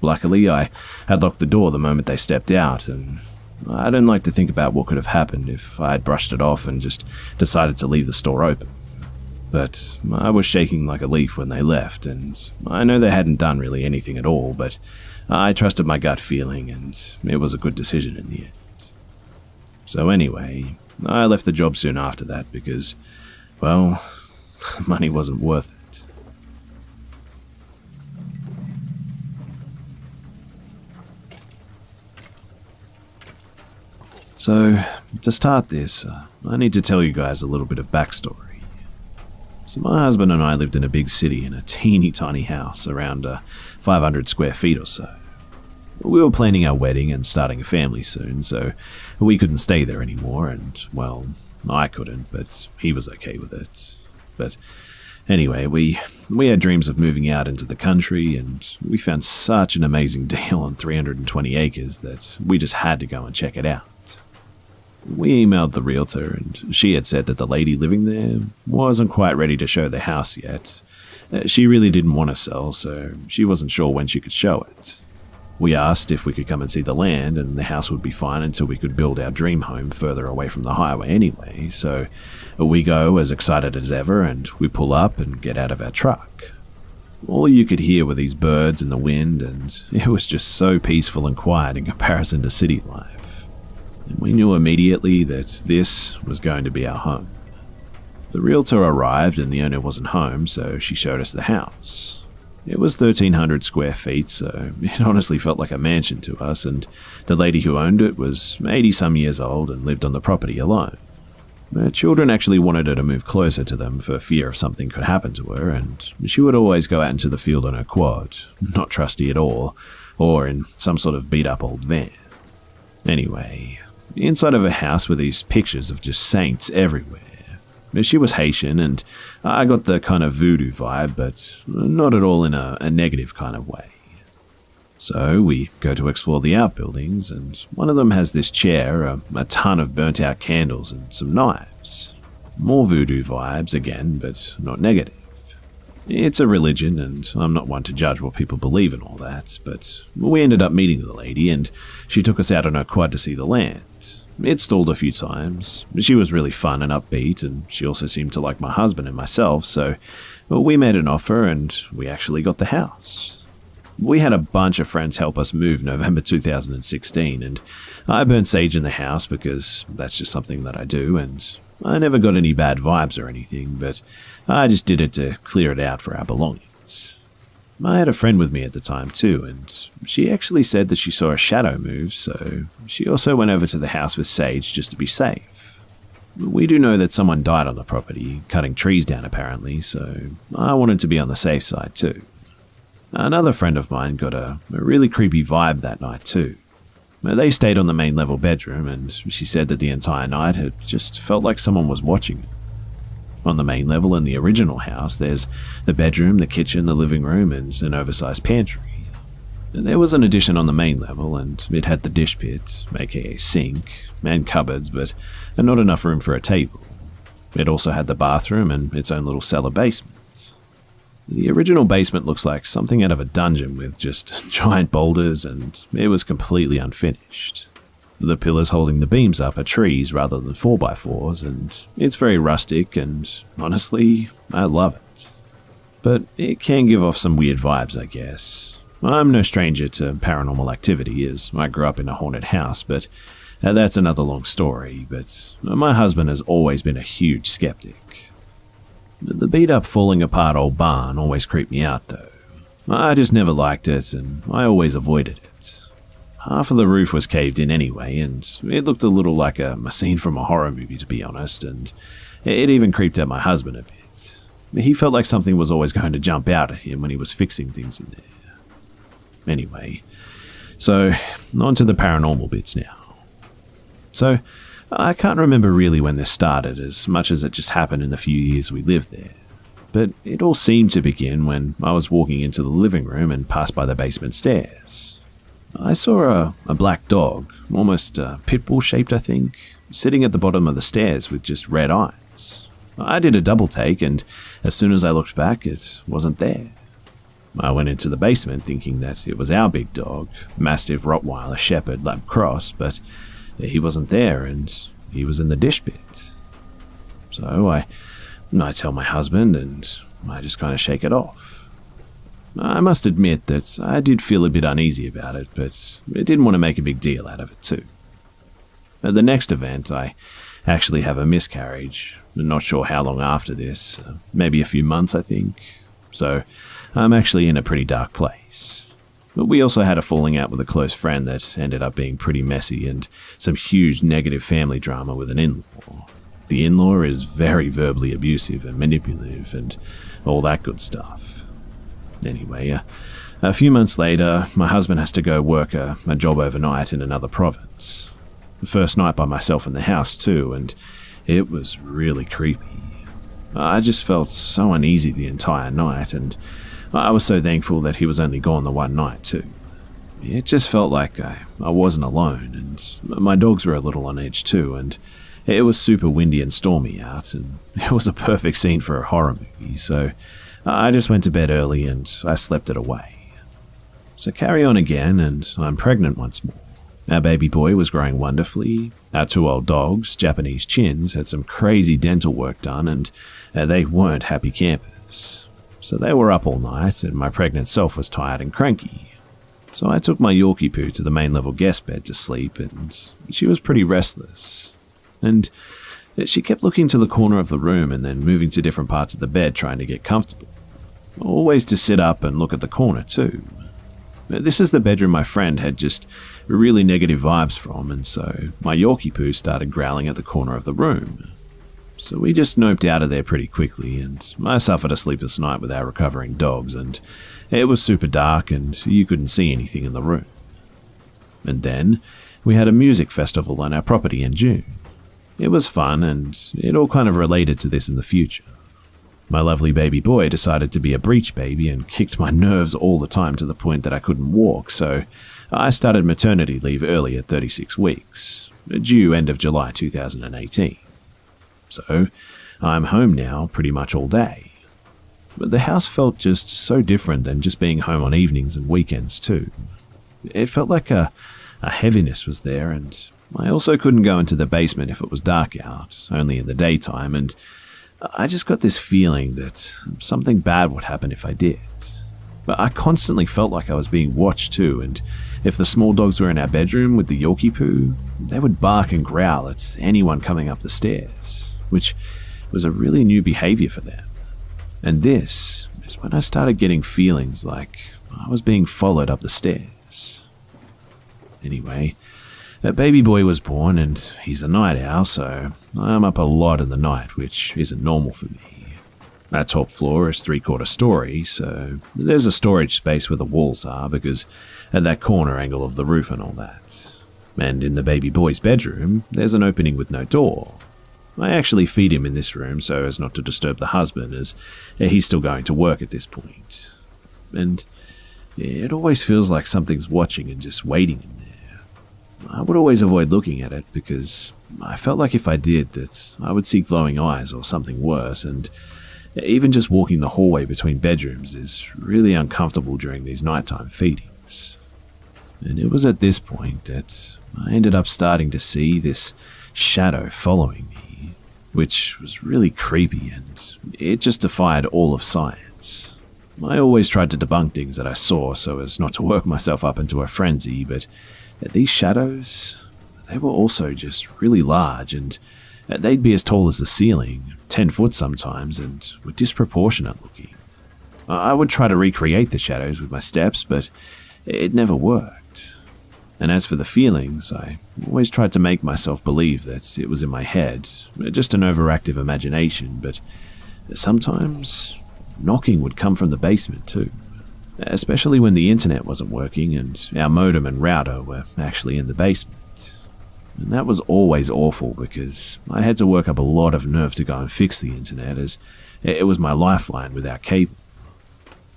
Luckily, I had locked the door the moment they stepped out, and I don't like to think about what could have happened if I had brushed it off and just decided to leave the store open. But I was shaking like a leaf when they left, and I know they hadn't done really anything at all, but I trusted my gut feeling, and it was a good decision in the end. So anyway, I left the job soon after that because, well, money wasn't worth it. So, to start this, I need to tell you guys a little bit of backstory. So my husband and I lived in a big city in a teeny tiny house around 500 square feet or so. We were planning our wedding and starting a family soon, so we couldn't stay there anymore, and, well, I couldn't, but he was okay with it. But anyway, we had dreams of moving out into the country, and we found such an amazing deal on 320 acres that we just had to go and check it out. We emailed the realtor, and she had said that the lady living there wasn't quite ready to show the house yet. She really didn't want to sell, so she wasn't sure when she could show it. We asked if we could come and see the land, and the house would be fine until we could build our dream home further away from the highway anyway, so we go as excited as ever, and we pull up and get out of our truck. All you could hear were these birds and the wind, and it was just so peaceful and quiet in comparison to city life. And we knew immediately that this was going to be our home. The realtor arrived and the owner wasn't home, so she showed us the house. It was 1,300 square feet, so it honestly felt like a mansion to us, and the lady who owned it was 80-some years old and lived on the property alone. Her children actually wanted her to move closer to them for fear of something could happen to her, and she would always go out into the field on her quad, not trusty at all, or in some sort of beat-up old van. Anyway, inside of her house were these pictures of just saints everywhere. She was Haitian, and I got the kind of voodoo vibe, but not at all in a negative kind of way. So we go to explore the outbuildings, and one of them has this chair, a ton of burnt-out candles, and some knives. More voodoo vibes again, but not negative. It's a religion, and I'm not one to judge what people believe and all that, but we ended up meeting the lady, and she took us out on her quad to see the land. It stalled a few times. She was really fun and upbeat, and she also seemed to like my husband and myself, so we made an offer, and we actually got the house. We had a bunch of friends help us move November 2016, and I burned sage in the house because that's just something that I do, and I never got any bad vibes or anything, but I just did it to clear it out for our belongings. I had a friend with me at the time too, and she actually said that she saw a shadow move, so she also went over to the house with sage just to be safe. We do know that someone died on the property, cutting trees down apparently, so I wanted to be on the safe side too. Another friend of mine got a really creepy vibe that night too. They stayed on the main level bedroom, and she said that the entire night it just felt like someone was watching her. On the main level in the original house, there's the bedroom, the kitchen, the living room, and an oversized pantry. There was an addition on the main level, and it had the dish pit, aka sink, and cupboards, but not enough room for a table. It also had the bathroom and its own little cellar basement. The original basement looks like something out of a dungeon with just giant boulders, and it was completely unfinished. The pillars holding the beams up are trees rather than 4x4s, and it's very rustic, and honestly, I love it. But it can give off some weird vibes, I guess. I'm no stranger to paranormal activity, as I grew up in a haunted house, but that's another long story, but my husband has always been a huge skeptic. The beat-up, falling-apart old barn always creeped me out, though. I just never liked it, and I always avoided it. Half of the roof was caved in anyway, and it looked a little like a scene from a horror movie, to be honest, and it even creeped out my husband a bit. He felt like something was always going to jump out at him when he was fixing things in there. Anyway, so on to the paranormal bits now. So, I can't remember really when this started, as much as it just happened in the few years we lived there. But it all seemed to begin when I was walking into the living room and passed by the basement stairs. I saw a black dog, almost pit bull shaped I think, sitting at the bottom of the stairs with just red eyes. I did a double take, and as soon as I looked back, it wasn't there. I went into the basement thinking that it was our big dog, mastiff Rottweiler Shepherd Lab Cross, but he wasn't there, and he was in the dish pit. So I tell my husband, and I just kind of shake it off. I must admit that I did feel a bit uneasy about it, but I didn't want to make a big deal out of it too. At the next event, I actually have a miscarriage. I'm not sure how long after this, maybe a few months I think. So I'm actually in a pretty dark place. But we also had a falling out with a close friend that ended up being pretty messy, and some huge negative family drama with an in-law. The in-law is very verbally abusive and manipulative and all that good stuff. Anyway, a few months later, my husband has to go work a job overnight in another province. The first night by myself in the house too, and it was really creepy. I just felt so uneasy the entire night, and I was so thankful that he was only gone the one night too. It just felt like I wasn't alone, and my dogs were a little on edge too, and it was super windy and stormy out, and it was a perfect scene for a horror movie, so I just went to bed early and I slept it away. So carry on again, and I'm pregnant once more. Our baby boy was growing wonderfully. Our two old dogs, Japanese Chins, had some crazy dental work done, and they weren't happy campers. So they were up all night, and my pregnant self was tired and cranky. So I took my Yorkie Poo to the main level guest bed to sleep, and she was pretty restless. And she kept looking to the corner of the room and then moving to different parts of the bed trying to get comfortable. Always to sit up and look at the corner too. This is the bedroom my friend had just really negative vibes from, and so my Yorkie Poo started growling at the corner of the room. So we just noped out of there pretty quickly, and I suffered a sleepless night with our recovering dogs, and it was super dark and you couldn't see anything in the room. And then we had a music festival on our property in June. It was fun, and it all kind of related to this in the future. My lovely baby boy decided to be a breech baby and kicked my nerves all the time to the point that I couldn't walk, so I started maternity leave early at 36 weeks, due end of July 2018. So I'm home now pretty much all day. But the house felt just so different than just being home on evenings and weekends too. It felt like a heaviness was there, and I also couldn't go into the basement if it was dark out, only in the daytime, and I just got this feeling that something bad would happen if I did. But I constantly felt like I was being watched too, and if the small dogs were in our bedroom with the Yorkie Poo, they would bark and growl at anyone coming up the stairs, which was a really new behavior for them. And this is when I started getting feelings like I was being followed up the stairs. Anyway, that baby boy was born, and he's a night owl, so I'm up a lot in the night, which isn't normal for me. Our top floor is 3/4 story, so there's a storage space where the walls are, because at that corner angle of the roof and all that. And in the baby boy's bedroom, there's an opening with no door. I actually feed him in this room so as not to disturb the husband, as he's still going to work at this point. And it always feels like something's watching and just waiting in there. I would always avoid looking at it because I felt like if I did that I would see glowing eyes or something worse, and even just walking the hallway between bedrooms is really uncomfortable during these nighttime feedings. And it was at this point that I ended up starting to see this shadow following me, which was really creepy, and it just defied all of science. I always tried to debunk things that I saw so as not to work myself up into a frenzy, but these shadows, they were also just really large, and they'd be as tall as the ceiling, 10 foot sometimes, and were disproportionate looking. I would try to recreate the shadows with my steps, but it never worked. And as for the feelings, I always tried to make myself believe that it was in my head, just an overactive imagination, but sometimes knocking would come from the basement too. Especially when the internet wasn't working and our modem and router were actually in the basement. And that was always awful because I had to work up a lot of nerve to go and fix the internet, as it was my lifeline without cable.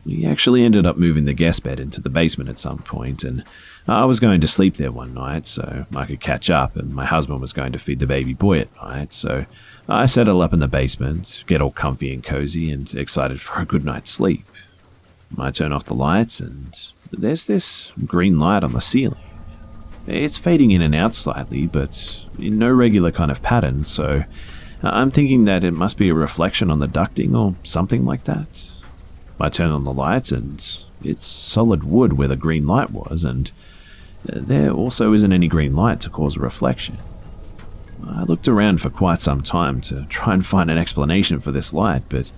We actually ended up moving the guest bed into the basement at some point, and I was going to sleep there one night so I could catch up, and my husband was going to feed the baby boy at night, so I settle up in the basement, get all comfy and cozy and excited for a good night's sleep. I turn off the lights and there's this green light on the ceiling. It's fading in and out slightly, but in no regular kind of pattern, so I'm thinking that it must be a reflection on the ducting or something like that. I turn on the lights and it's solid wood where the green light was, and there also isn't any green light to cause a reflection. I looked around for quite some time to try and find an explanation for this light, but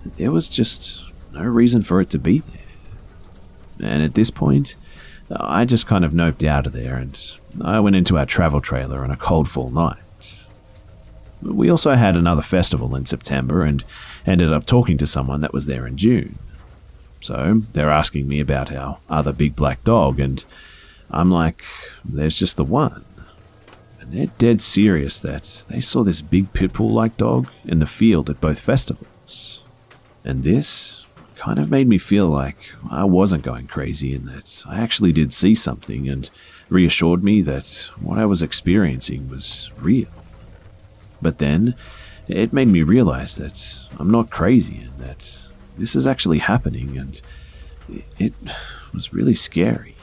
there was just no reason for it to be there. And at this point, I just kind of noped out of there and I went into our travel trailer on a cold fall night. We also had another festival in September and ended up talking to someone that was there in June. So they're asking me about our other big black dog, and I'm like, there's just the one. And they're dead serious that they saw this big pit bull-like dog in the field at both festivals. And this kind of made me feel like I wasn't going crazy and that I actually did see something, and reassured me that what I was experiencing was real. But then it made me realize that I'm not crazy and that this is actually happening, and it was really scary.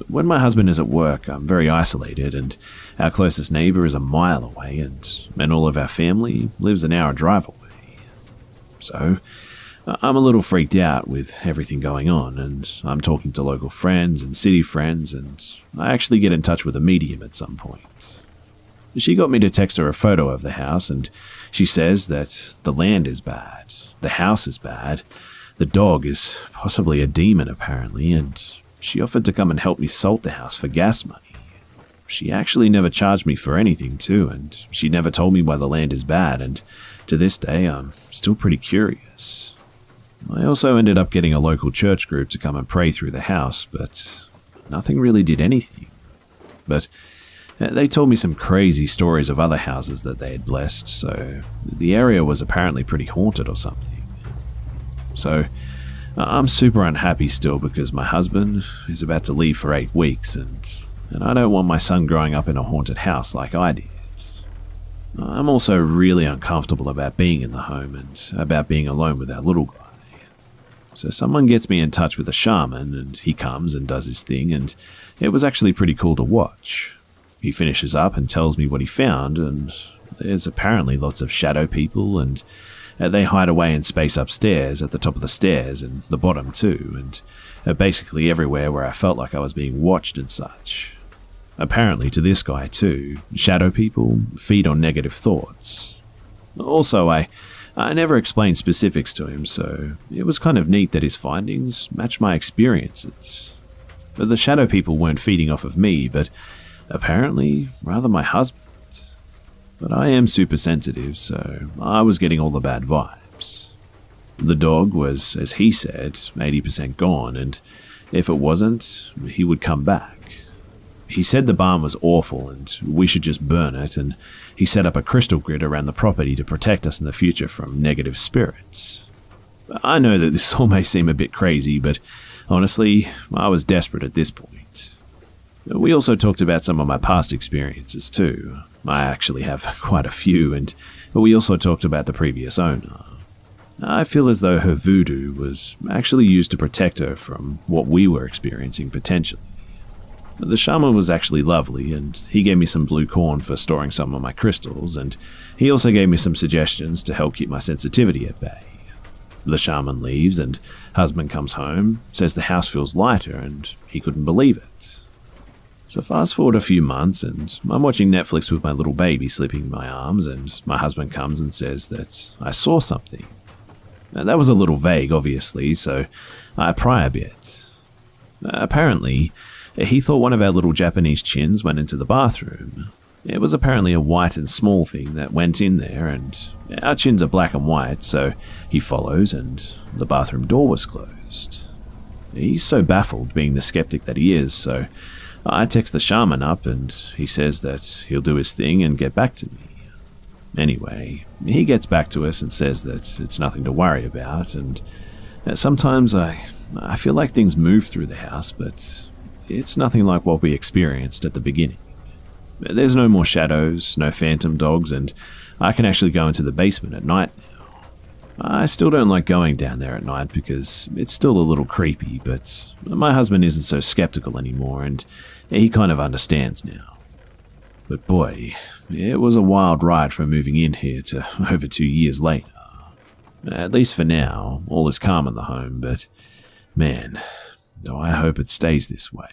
When my husband is at work, I'm very isolated, and our closest neighbor is a mile away, and all of our family lives an hour drive away. So I'm a little freaked out with everything going on, and I'm talking to local friends and city friends, and I actually get in touch with a medium at some point. She got me to text her a photo of the house, and she says that the land is bad, the house is bad, the dog is possibly a demon apparently, and she offered to come and help me salt the house for gas money. She actually never charged me for anything too, and she never told me why the land is bad, and to this day I'm still pretty curious. I also ended up getting a local church group to come and pray through the house, but nothing really did anything. But they told me some crazy stories of other houses that they had blessed, so the area was apparently pretty haunted or something. So I'm super unhappy still because my husband is about to leave for 8 weeks, and I don't want my son growing up in a haunted house like I did. I'm also really uncomfortable about being in the home and about being alone with our little guy. So someone gets me in touch with a shaman, and he comes and does his thing, and it was actually pretty cool to watch. He finishes up and tells me what he found, and there's apparently lots of shadow people, and they hide away in space upstairs, at the top of the stairs, and the bottom too, and basically everywhere where I felt like I was being watched and such. Apparently to this guy too, shadow people feed on negative thoughts. Also, I never explained specifics to him, so it was kind of neat that his findings matched my experiences. But the shadow people weren't feeding off of me, but apparently rather my husband. But I am super sensitive, so I was getting all the bad vibes. The dog was, as he said, 80% gone, and if it wasn't, he would come back. He said the barn was awful and we should just burn it, and he set up a crystal grid around the property to protect us in the future from negative spirits. I know that this all may seem a bit crazy, but honestly, I was desperate at this point. We also talked about some of my past experiences too. I actually have quite a few, and we also talked about the previous owner. I feel as though her voodoo was actually used to protect her from what we were experiencing potentially. The shaman was actually lovely, and he gave me some blue corn for storing some of my crystals, and he also gave me some suggestions to help keep my sensitivity at bay. The shaman leaves, and husband comes home, says the house feels lighter, and he couldn't believe it. So fast forward a few months, and I'm watching Netflix with my little baby sleeping in my arms, and my husband comes and says that I saw something. Now, that was a little vague, obviously, so I pry a bit. Apparently, he thought one of our little Japanese chins went into the bathroom. It was apparently a white and small thing that went in there, and our chins are black and white, so he follows, and the bathroom door was closed. He's so baffled, being the skeptic that he is, so I text the shaman up, and he says that he'll do his thing and get back to me. Anyway, he gets back to us and says that it's nothing to worry about, and Sometimes I feel like things move through the house, but it's nothing like what we experienced at the beginning. There's no more shadows, no phantom dogs, and I can actually go into the basement at night now. I still don't like going down there at night because it's still a little creepy, but my husband isn't so skeptical anymore, and he kind of understands now. But boy, it was a wild ride from moving in here to over 2 years later. At least for now, all is calm in the home, but man, do I hope it stays this way.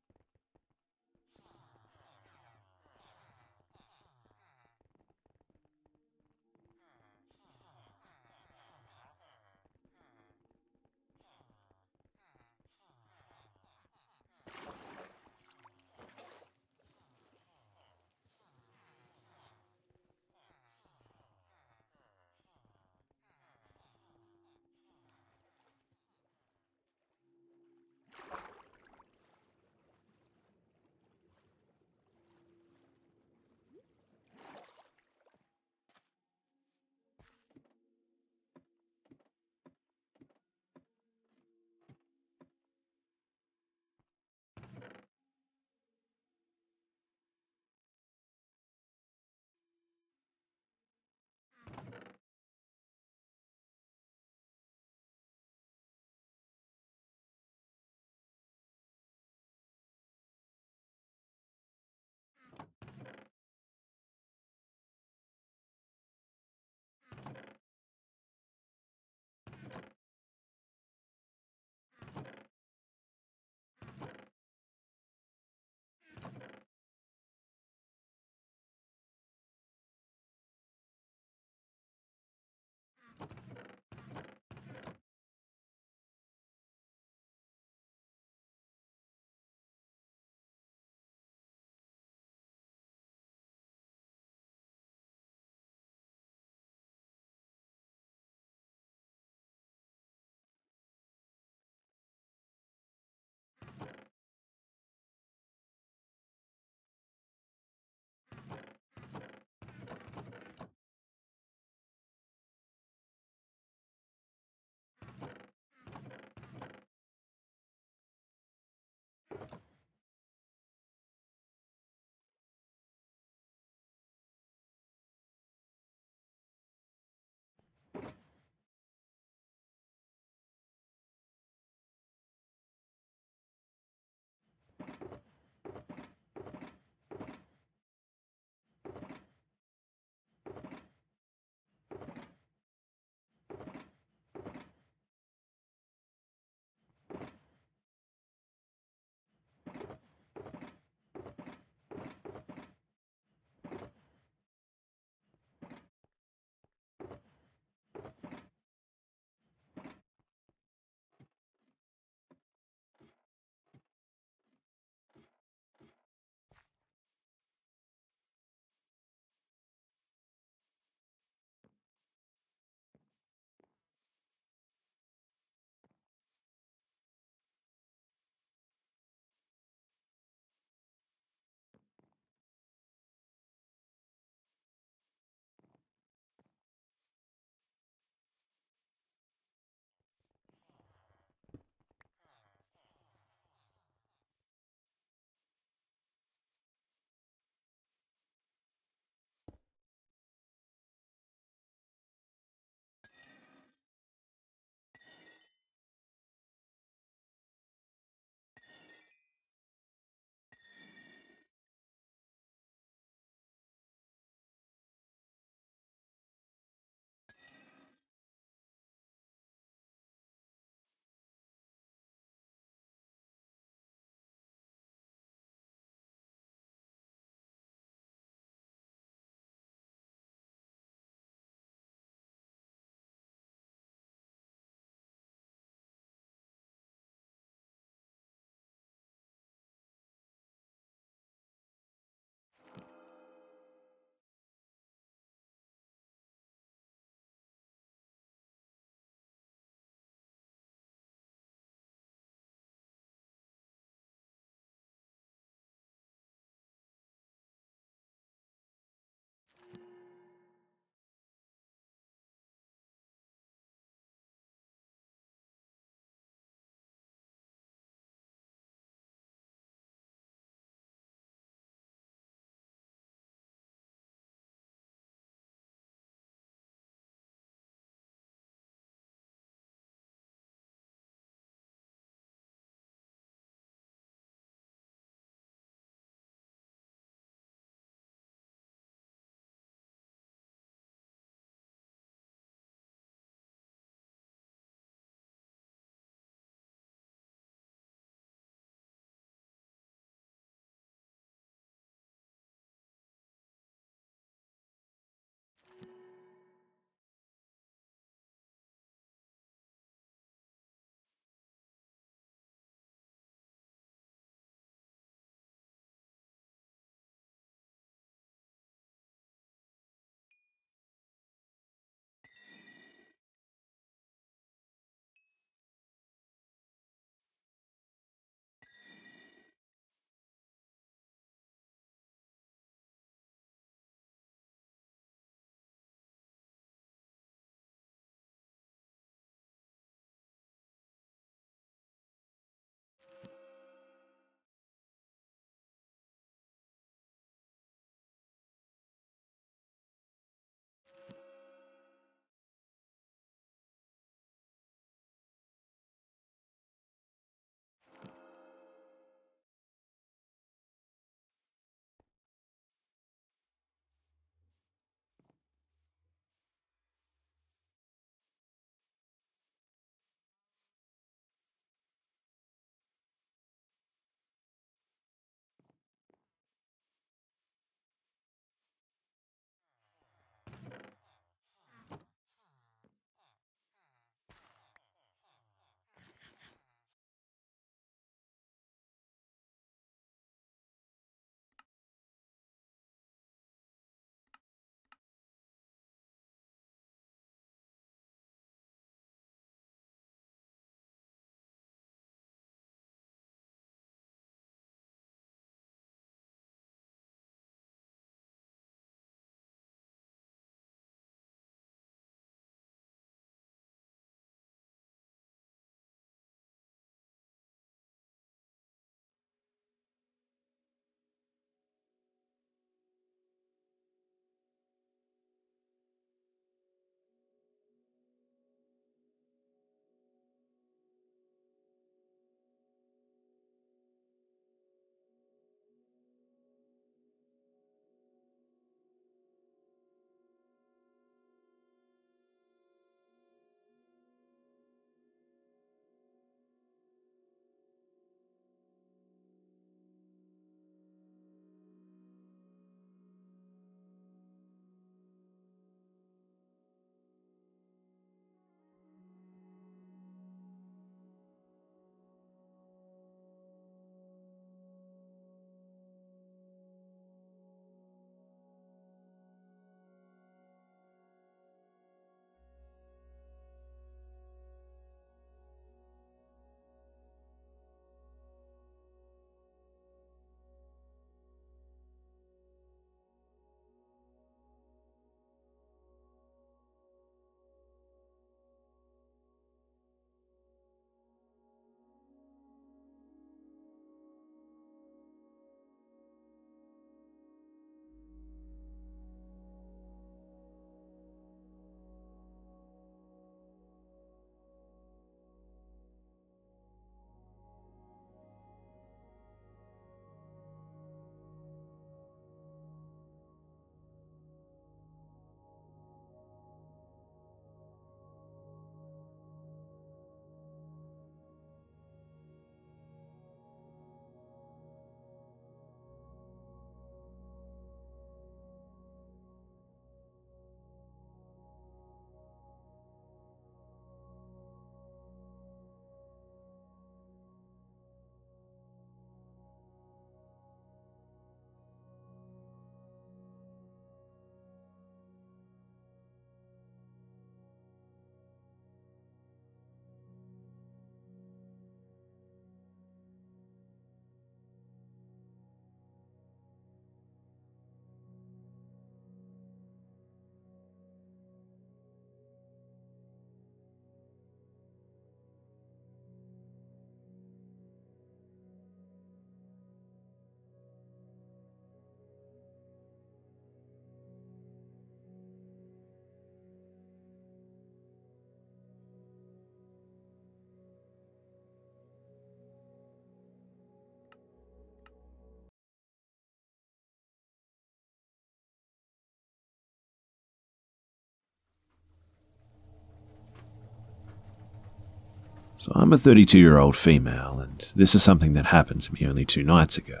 So I'm a 32-year-old female, and this is something that happened to me only 2 nights ago.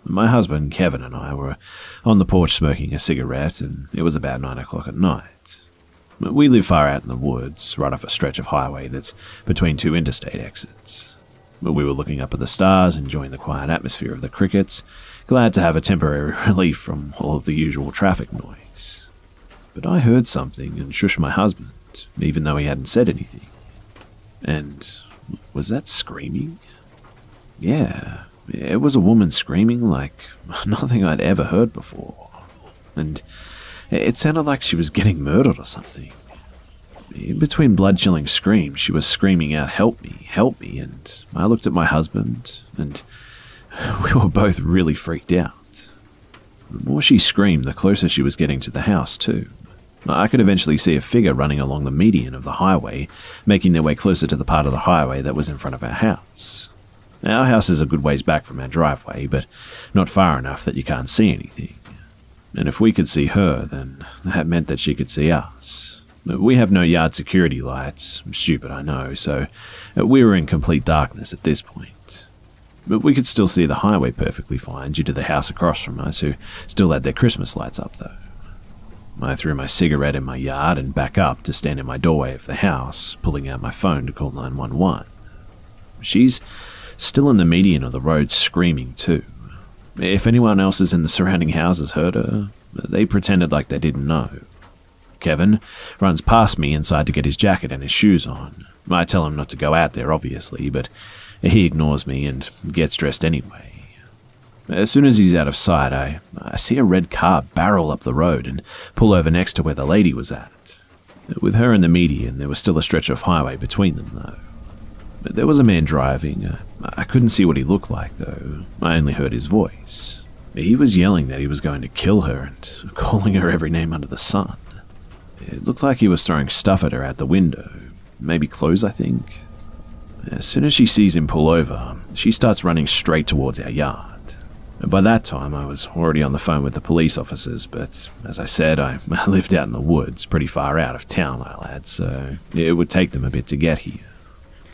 My husband, Kevin, and I were on the porch smoking a cigarette, and it was about 9 o'clock at night. We live far out in the woods, right off a stretch of highway that's between 2 interstate exits. We were looking up at the stars, enjoying the quiet atmosphere of the crickets, glad to have a temporary relief from all of the usual traffic noise. But I heard something and shushed my husband, even though he hadn't said anything. And was that screaming? Yeah, it was a woman screaming like nothing I'd ever heard before. And it sounded like she was getting murdered or something. In between blood-chilling screams, she was screaming out, help me, and I looked at my husband, and we were both really freaked out. The more she screamed, the closer she was getting to the house, too. I could eventually see a figure running along the median of the highway, making their way closer to the part of the highway that was in front of our house. Our house is a good ways back from our driveway, but not far enough that you can't see anything. And if we could see her, then that meant that she could see us. We have no yard security lights, stupid I know, so we were in complete darkness at this point. But we could still see the highway perfectly fine due to the house across from us, who still had their Christmas lights up though. I threw my cigarette in my yard and back up to stand in my doorway of the house, pulling out my phone to call 911. She's still in the median of the road screaming too. If anyone else in the surrounding houses heard her, they pretended like they didn't know. Kevin runs past me inside to get his jacket and his shoes on. I tell him not to go out there, obviously, but he ignores me and gets dressed anyway. As soon as he's out of sight, I see a red car barrel up the road and pull over next to where the lady was at. With her in the median, there was still a stretch of highway between them, though. There was a man driving. I couldn't see what he looked like, though. I only heard his voice. He was yelling that he was going to kill her and calling her every name under the sun. It looked like he was throwing stuff at her out the window. Maybe clothes, I think. As soon as she sees him pull over, she starts running straight towards our yard. By that time, I was already on the phone with the police officers, but as I said, I lived out in the woods, pretty far out of town, I'll add, so it would take them a bit to get here.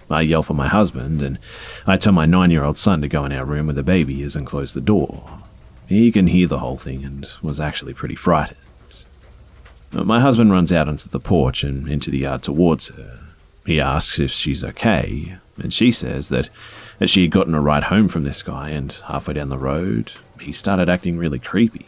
I yell for my husband, and I tell my 9-year-old son to go in our room where the baby is and close the door. He can hear the whole thing and was actually pretty frightened. My husband runs out onto the porch and into the yard towards her. He asks if she's okay, and she says that she had gotten a ride home from this guy, and halfway down the road, he started acting really creepy.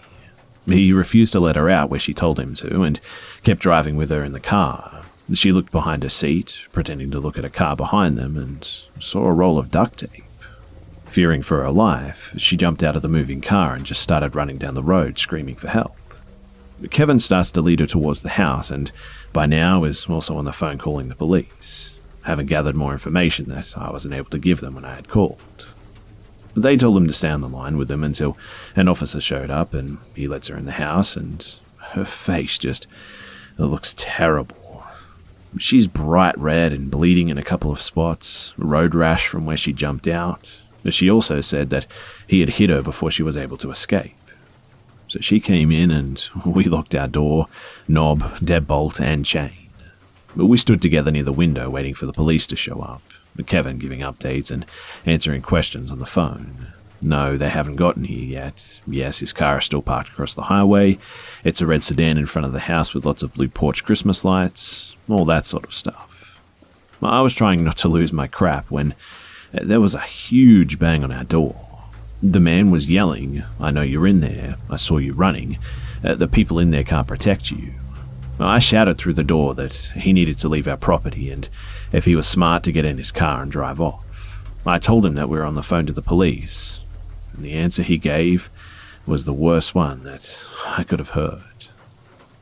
He refused to let her out where she told him to, and kept driving with her in the car. She looked behind her seat, pretending to look at a car behind them, and saw a roll of duct tape. Fearing for her life, she jumped out of the moving car and just started running down the road, screaming for help. Kevin starts to lead her towards the house, and by now is also on the phone calling the police, having gathered more information that I wasn't able to give them when I had called. They told him to stay on the line with them until an officer showed up, and he lets her in the house, and her face just looks terrible. She's bright red and bleeding in a couple of spots, road rash from where she jumped out. She also said that he had hit her before she was able to escape. So she came in and we locked our door, knob, deadbolt, and chain. But we stood together near the window waiting for the police to show up, Kevin giving updates and answering questions on the phone. No, they haven't gotten here yet. Yes, his car is still parked across the highway. It's a red sedan in front of the house with lots of blue porch Christmas lights, all that sort of stuff. I was trying not to lose my crap when there was a huge bang on our door. The man was yelling, "I know you're in there. I saw you running. The people in there can't protect you." I shouted through the door that he needed to leave our property and if he was smart to get in his car and drive off. I told him that we were on the phone to the police, and the answer he gave was the worst one that I could have heard.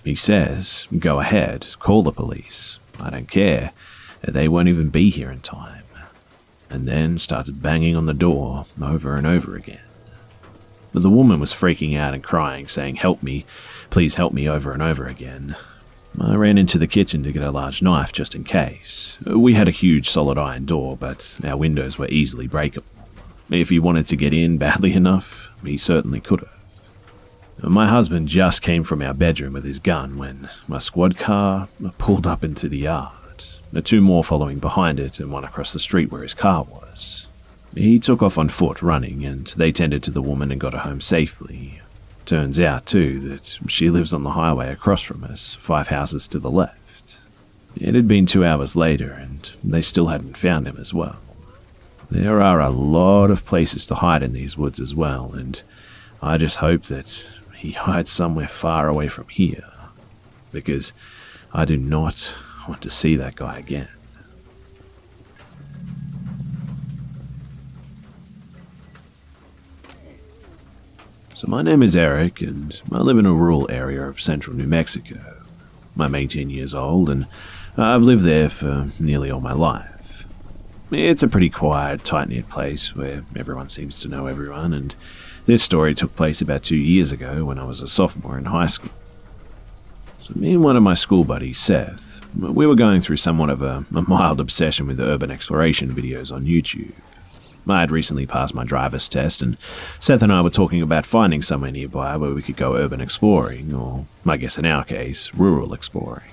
He says, "Go ahead, call the police. I don't care. They won't even be here in time." And then starts banging on the door over and over again. The woman was freaking out and crying, saying, "Help me, please help me," over and over again. I ran into the kitchen to get a large knife just in case. We had a huge solid iron door, but our windows were easily breakable. If he wanted to get in badly enough, he certainly could have. My husband just came from our bedroom with his gun when my squad car pulled up into the yard. two more following behind it and one across the street where his car was. He took off on foot, running, and they tended to the woman and got her home safely. Turns out, too, that she lives on the highway across from us, 5 houses to the left. It had been 2 hours later, and they still hadn't found him as well. There are a lot of places to hide in these woods as well, and I just hope that he hides somewhere far away from here, because I do not want to see that guy again. So my name is Eric, and I live in a rural area of central New Mexico. I'm 18 years old, and I've lived there for nearly all my life. It's a pretty quiet, tight-knit place where everyone seems to know everyone, and this story took place about 2 years ago when I was a sophomore in high school. So me and one of my school buddies, Seth, we were going through somewhat of a mild obsession with urban exploration videos on YouTube. I had recently passed my driver's test, and Seth and I were talking about finding somewhere nearby where we could go urban exploring, or, I guess in our case, rural exploring.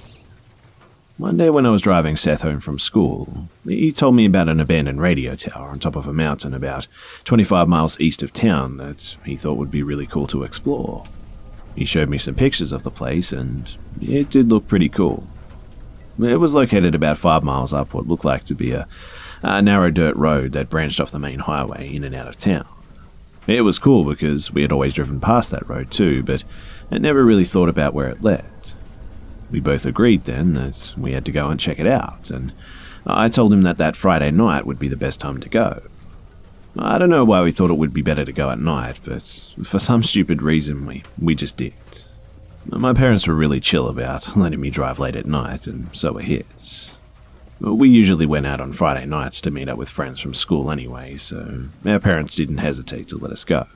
One day when I was driving Seth home from school, he told me about an abandoned radio tower on top of a mountain about 25 miles east of town that he thought would be really cool to explore. He showed me some pictures of the place, and it did look pretty cool. It was located about 5 miles up what looked like to be a narrow dirt road that branched off the main highway in and out of town. It was cool because we had always driven past that road too, but I never really thought about where it led. We both agreed then that we had to go and check it out, and I told him that that Friday night would be the best time to go. I don't know why we thought it would be better to go at night, but for some stupid reason we just did. My parents were really chill about letting me drive late at night, and so were his. We usually went out on Friday nights to meet up with friends from school anyway, so our parents didn't hesitate to let us go.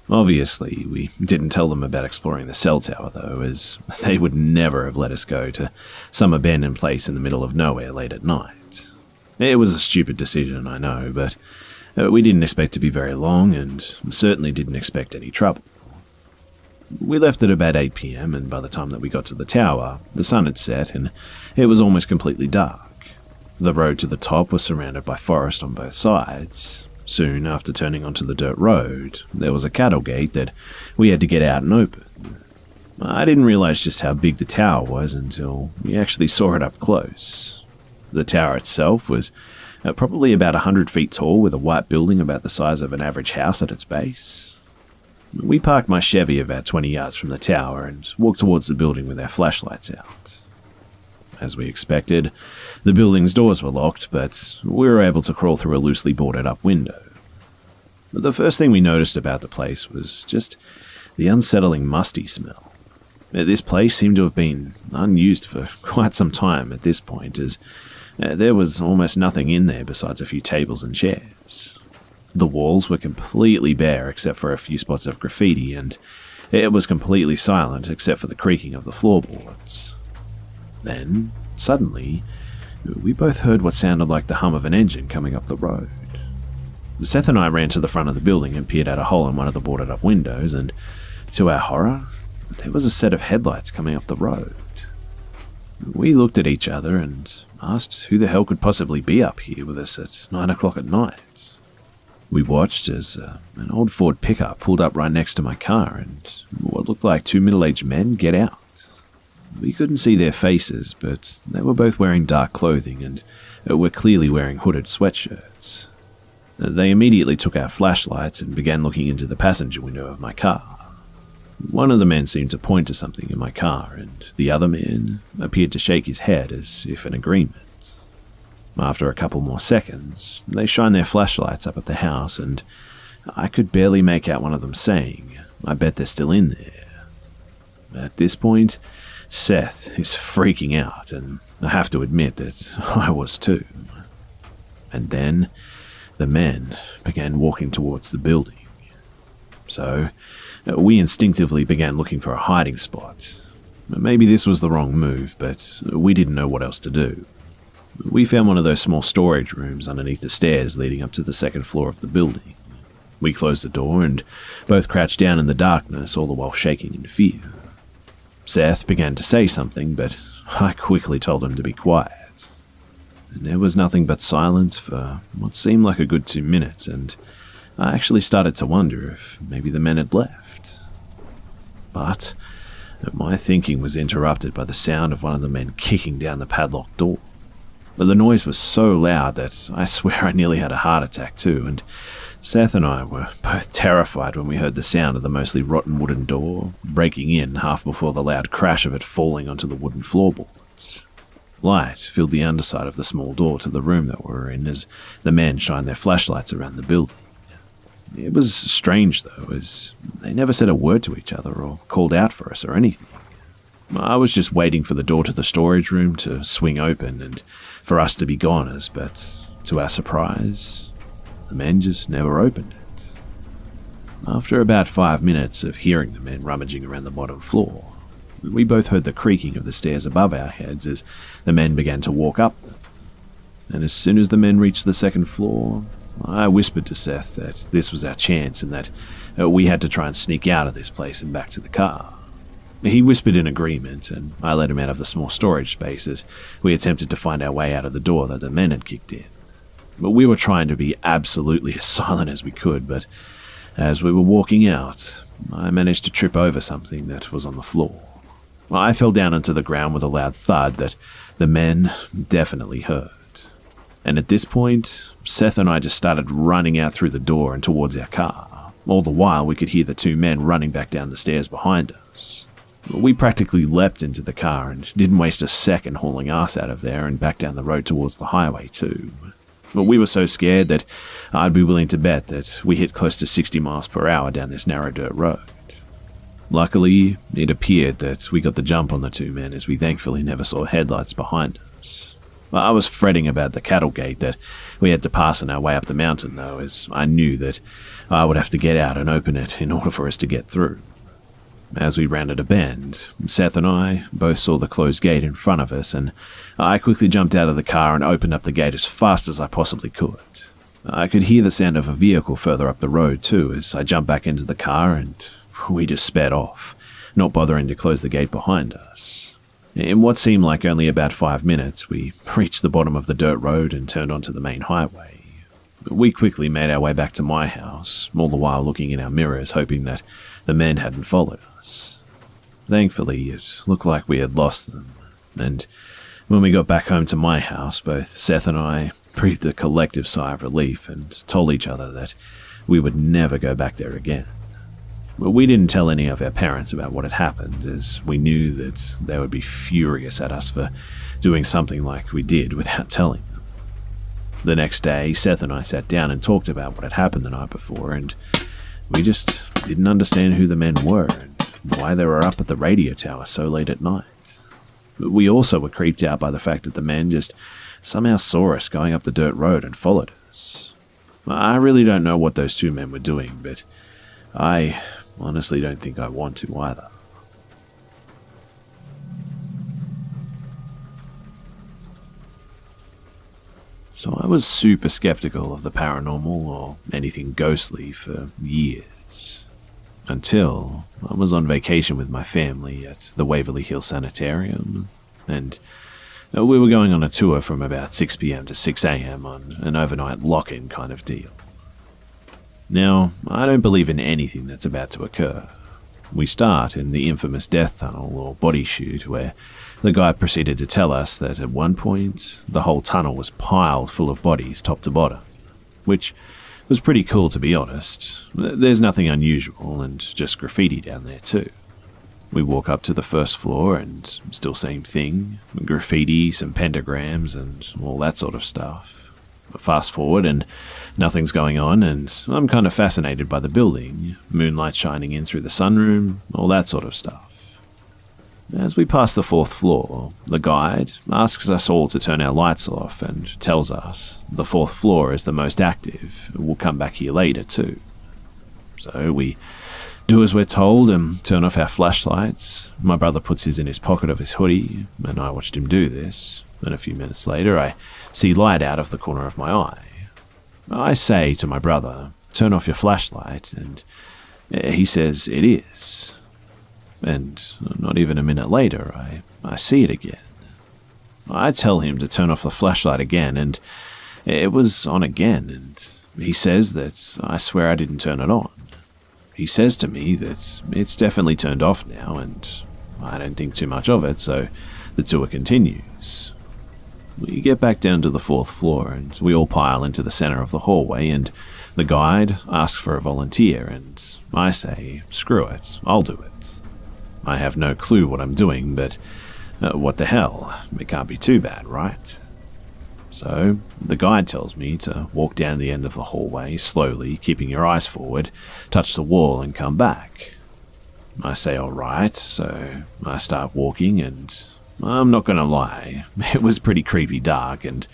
Obviously, we didn't tell them about exploring the cell tower though, as they would never have let us go to some abandoned place in the middle of nowhere late at night. It was a stupid decision, I know, but we didn't expect to be very long, and certainly didn't expect any trouble. We left at about 8 PM, and by the time that we got to the tower, the sun had set, and it was almost completely dark. The road to the top was surrounded by forest on both sides. Soon after turning onto the dirt road, there was a cattle gate that we had to get out and open. I didn't realize just how big the tower was until we actually saw it up close. The tower itself was probably about 100 feet tall, with a white building about the size of an average house at its base. We parked my Chevy about 20 yards from the tower and walked towards the building with our flashlights out. As we expected, the building's doors were locked, but we were able to crawl through a loosely boarded up window. But the first thing we noticed about the place was just the unsettling musty smell. This place seemed to have been unused for quite some time at this point, as there was almost nothing in there besides a few tables and chairs. The walls were completely bare except for a few spots of graffiti, and it was completely silent except for the creaking of the floorboards. Then, suddenly, we both heard what sounded like the hum of an engine coming up the road. Seth and I ran to the front of the building and peered out a hole in one of the boarded-up windows, and to our horror, there was a set of headlights coming up the road. We looked at each other and asked who the hell could possibly be up here with us at 9 o'clock at night. We watched as an old Ford pickup pulled up right next to my car, and what looked like 2 middle-aged men get out. We couldn't see their faces, but they were both wearing dark clothing and were clearly wearing hooded sweatshirts. They immediately took our flashlights and began looking into the passenger window of my car. One of the men seemed to point to something in my car, and the other man appeared to shake his head as if in agreement. After a couple more seconds, they shined their flashlights up at the house, and I could barely make out one of them saying, "I bet they're still in there." At this point, Seth is freaking out, and I have to admit that I was too. And then the men began walking towards the building. So we instinctively began looking for a hiding spot. Maybe this was the wrong move, but we didn't know what else to do. We found one of those small storage rooms underneath the stairs leading up to the second floor of the building. We closed the door and both crouched down in the darkness, all the while shaking in fear. Seth began to say something, but I quickly told him to be quiet. There was nothing but silence for what seemed like a good 2 minutes, and I actually started to wonder if maybe the men had left. But my thinking was interrupted by the sound of one of the men kicking down the padlocked door. The noise was so loud that I swear I nearly had a heart attack too, and Seth and I were both terrified when we heard the sound of the mostly rotten wooden door breaking in half before the loud crash of it falling onto the wooden floorboards. Light filled the underside of the small door to the room that we were in as the men shined their flashlights around the building. It was strange though, as they never said a word to each other or called out for us or anything. I was just waiting for the door to the storage room to swing open and for us to be goners, but to our surprise, the men just never opened it. After about 5 minutes of hearing the men rummaging around the bottom floor, we both heard the creaking of the stairs above our heads as the men began to walk up them. And as soon as the men reached the second floor, I whispered to Seth that this was our chance and that we had to try and sneak out of this place and back to the car. He whispered in agreement, and I led him out of the small storage space as we attempted to find our way out of the door that the men had kicked in. But we were trying to be absolutely as silent as we could, but as we were walking out, I managed to trip over something that was on the floor. I fell down onto the ground with a loud thud that the men definitely heard. And at this point, Seth and I just started running out through the door and towards our car. All the while, we could hear the two men running back down the stairs behind us. We practically leapt into the car and didn't waste a second hauling us out of there and back down the road towards the highway too. But we were so scared that I'd be willing to bet that we hit close to 60 miles per hour down this narrow dirt road. Luckily, it appeared that we got the jump on the two men as we thankfully never saw headlights behind us. I was fretting about the cattle gate that we had to pass on our way up the mountain though, as I knew that I would have to get out and open it in order for us to get through. As we rounded a bend, Seth and I both saw the closed gate in front of us, and I quickly jumped out of the car and opened up the gate as fast as I possibly could. I could hear the sound of a vehicle further up the road too as I jumped back into the car and we just sped off, not bothering to close the gate behind us. In what seemed like only about 5 minutes, we reached the bottom of the dirt road and turned onto the main highway. We quickly made our way back to my house, all the while looking in our mirrors hoping that the men hadn't followed us. Thankfully, it looked like we had lost them, and when we got back home to my house, both Seth and I breathed a collective sigh of relief and told each other that we would never go back there again. But we didn't tell any of our parents about what had happened, as we knew that they would be furious at us for doing something like we did without telling them. The next day, Seth and I sat down and talked about what had happened the night before, and we just didn't understand who the men were and why they were up at the radio tower so late at night. We also were creeped out by the fact that the men just somehow saw us going up the dirt road and followed us. I really don't know what those two men were doing, but I honestly don't think I want to either. So I was super skeptical of the paranormal or anything ghostly for years. Until I was on vacation with my family at the Waverly Hill Sanitarium, and we were going on a tour from about 6 p.m. to 6 a.m. on an overnight lock-in kind of deal. Now, I don't believe in anything that's about to occur. We start in the infamous death tunnel or body chute, where the guy proceeded to tell us that at one point the whole tunnel was piled full of bodies top to bottom, which was pretty cool to be honest. There's nothing unusual and just graffiti down there too. We walk up to the first floor and still same thing, graffiti, some pentagrams and all that sort of stuff. Fast forward and nothing's going on, and I'm kind of fascinated by the building, moonlight shining in through the sunroom, all that sort of stuff. As we pass the 4th floor, the guide asks us all to turn our lights off and tells us the 4th floor is the most active, we'll come back here later too. So we do as we're told and turn off our flashlights. My brother puts his in his pocket of his hoodie, and I watched him do this. And a few minutes later, I see light out of the corner of my eye. I say to my brother, "Turn off your flashlight," and he says it is. And not even a minute later, I see it again. I tell him to turn off the flashlight again, and it was on again, and he says that I swear I didn't turn it on. He says to me that it's definitely turned off now, and I don't think too much of it, so the tour continues. We get back down to the 4th floor, and we all pile into the center of the hallway, and the guide asks for a volunteer, and I say, screw it, I'll do it. I have no clue what I'm doing, but what the hell, it can't be too bad, right? So, the guide tells me to walk down the end of the hallway, slowly, keeping your eyes forward, touch the wall and come back. I say alright, so I start walking, and I'm not gonna lie, it was pretty creepy dark, and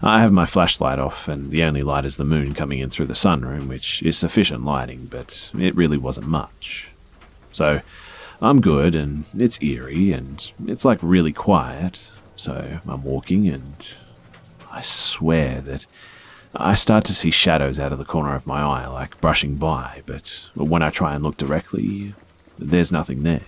I have my flashlight off, and the only light is the moon coming in through the sunroom, which is sufficient lighting, but it really wasn't much. So, I'm good, and it's eerie, and it's like really quiet, so I'm walking, and I swear that I start to see shadows out of the corner of my eye, like brushing by, but when I try and look directly, there's nothing there.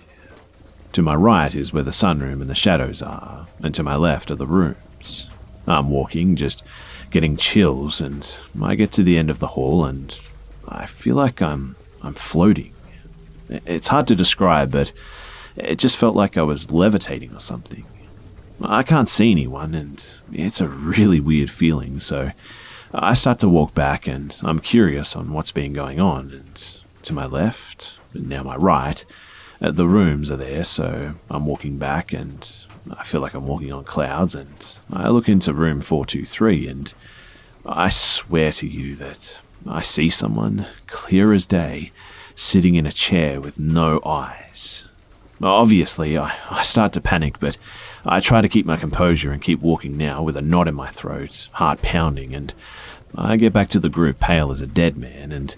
To my right is where the sunroom and the shadows are, and to my left are the rooms. I'm walking, just getting chills, and I get to the end of the hall, and I feel like I'm floating. It's hard to describe, but it just felt like I was levitating or something. I can't see anyone, and it's a really weird feeling, so I start to walk back, and I'm curious on what's been going on, and to my left, and now my right, the rooms are there, so I'm walking back, and I feel like I'm walking on clouds, and I look into room 423, and I swear to you that I see someone, clear as day, sitting in a chair with no eyes. Obviously, I start to panic, but I try to keep my composure and keep walking now with a knot in my throat, heart pounding, and I get back to the group pale as a dead man, and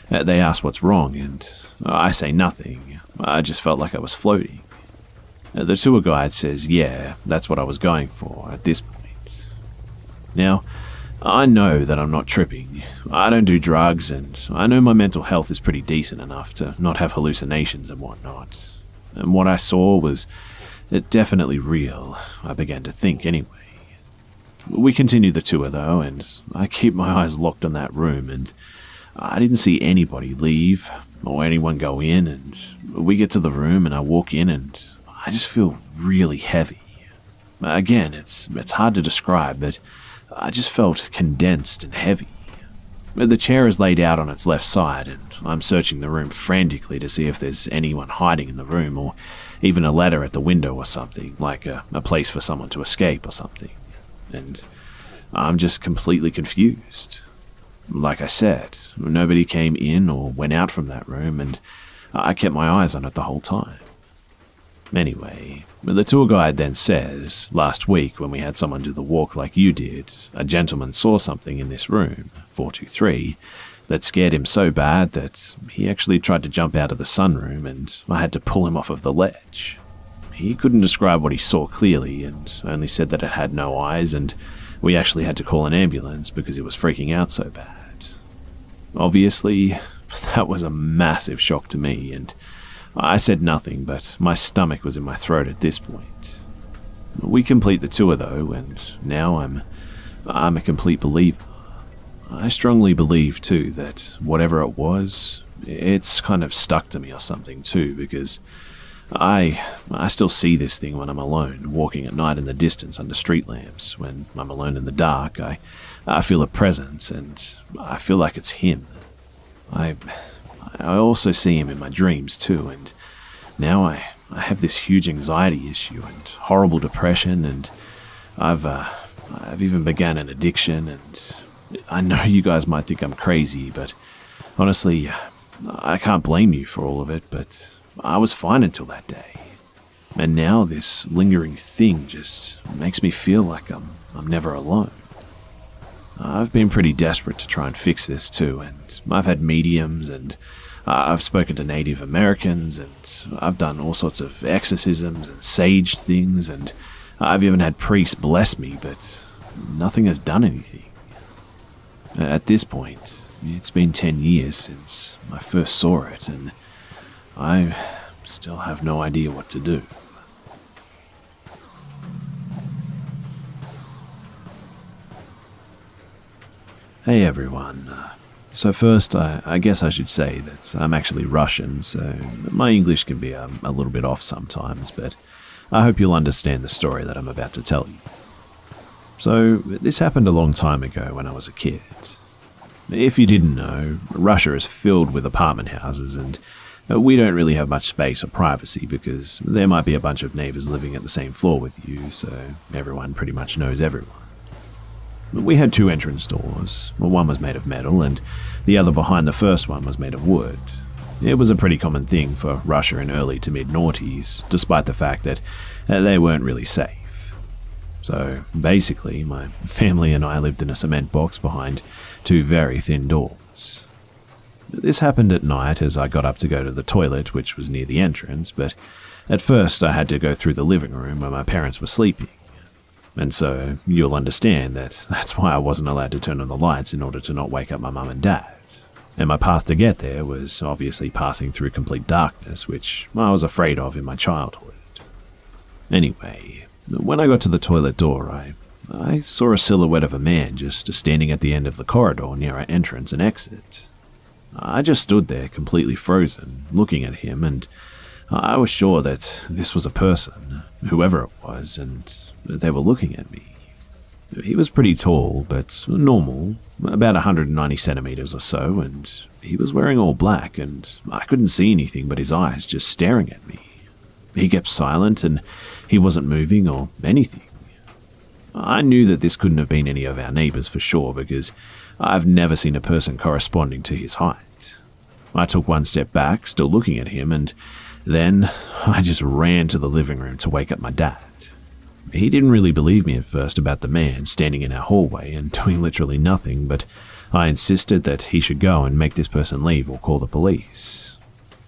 they ask what's wrong, and I say nothing. I just felt like I was floating. The tour guide says, yeah, that's what I was going for at this point. Now, I know that I'm not tripping. I don't do drugs, and I know my mental health is pretty decent enough to not have hallucinations and whatnot. And what I saw was definitely real, I began to think anyway. We continue the tour though, and I keep my eyes locked on that room, and I didn't see anybody leave or anyone go in, and we get to the room and I walk in and I just feel really heavy. Again, it's hard to describe, but I just felt condensed and heavy. The chair is laid out on its left side, and I'm searching the room frantically to see if there's anyone hiding in the room, or even a ladder at the window or something, like a place for someone to escape or something. And I'm just completely confused. Like I said, nobody came in or went out from that room, and I kept my eyes on it the whole time. Anyway, the tour guide then says, last week when we had someone do the walk like you did, a gentleman saw something in this room, 423, that scared him so bad that he actually tried to jump out of the sunroom, and I had to pull him off of the ledge. He couldn't describe what he saw clearly, and only said that it had no eyes, and we actually had to call an ambulance because he was freaking out so bad. Obviously, that was a massive shock to me, and I said nothing, but my stomach was in my throat at this point. We complete the tour though, and now I'm a complete believer. I strongly believe too that whatever it was, it's kind of stuck to me or something too, because I still see this thing when I'm alone, walking at night in the distance under street lamps. When I'm alone in the dark, I feel a presence, and I feel like it's him. I also see him in my dreams too, and now I have this huge anxiety issue and horrible depression, and I've even begun an addiction, and I know you guys might think I'm crazy, but honestly, I can't blame you for all of it, but I was fine until that day. And now this lingering thing just makes me feel like I'm never alone. I've been pretty desperate to try and fix this too, and I've had mediums, and I've spoken to Native Americans, and I've done all sorts of exorcisms and sage things, and I've even had priests bless me, but nothing has done anything. At this point, it's been 10 years since I first saw it, and I still have no idea what to do. Hey everyone. So first, I guess I should say that I'm actually Russian, so my English can be a little bit off sometimes, but I hope you'll understand the story that I'm about to tell you. So, this happened a long time ago when I was a kid. If you didn't know, Russia is filled with apartment houses, and we don't really have much space or privacy because there might be a bunch of neighbors living at the same floor with you, so everyone pretty much knows everyone. We had two entrance doors. One was made of metal, and the other behind the first one was made of wood. It was a pretty common thing for Russia in early to mid-noughties, despite the fact that they weren't really safe. So, basically, my family and I lived in a cement box behind two very thin doors. This happened at night as I got up to go to the toilet, which was near the entrance, but at first I had to go through the living room where my parents were sleeping. And so, you'll understand that that's why I wasn't allowed to turn on the lights in order to not wake up my mum and dad. And my path to get there was obviously passing through complete darkness, which I was afraid of in my childhood. Anyway, when I got to the toilet door, I saw a silhouette of a man just standing at the end of the corridor near our entrance and exit. I just stood there completely frozen, looking at him, and I was sure that this was a person, whoever it was, and they were looking at me. He was pretty tall, but normal, about 190 centimeters or so, and he was wearing all black, and I couldn't see anything but his eyes just staring at me. He kept silent, and he wasn't moving or anything. I knew that this couldn't have been any of our neighbors for sure, because I've never seen a person corresponding to his height. I took one step back, still looking at him, and then I just ran to the living room to wake up my dad. He didn't really believe me at first about the man standing in our hallway and doing literally nothing, but I insisted that he should go and make this person leave or call the police.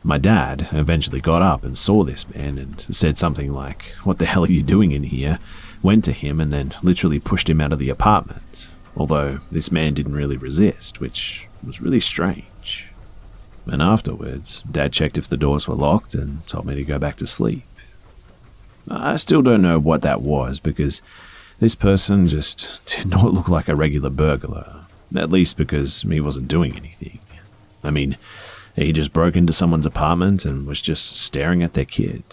My dad eventually got up and saw this man and said something like, "What the hell are you doing in here?" Went to him and then literally pushed him out of the apartment, although this man didn't really resist, which was really strange. And afterwards, Dad checked if the doors were locked and told me to go back to sleep. I still don't know what that was because this person just did not look like a regular burglar, at least because he wasn't doing anything. I mean, he just broke into someone's apartment and was just staring at their kid.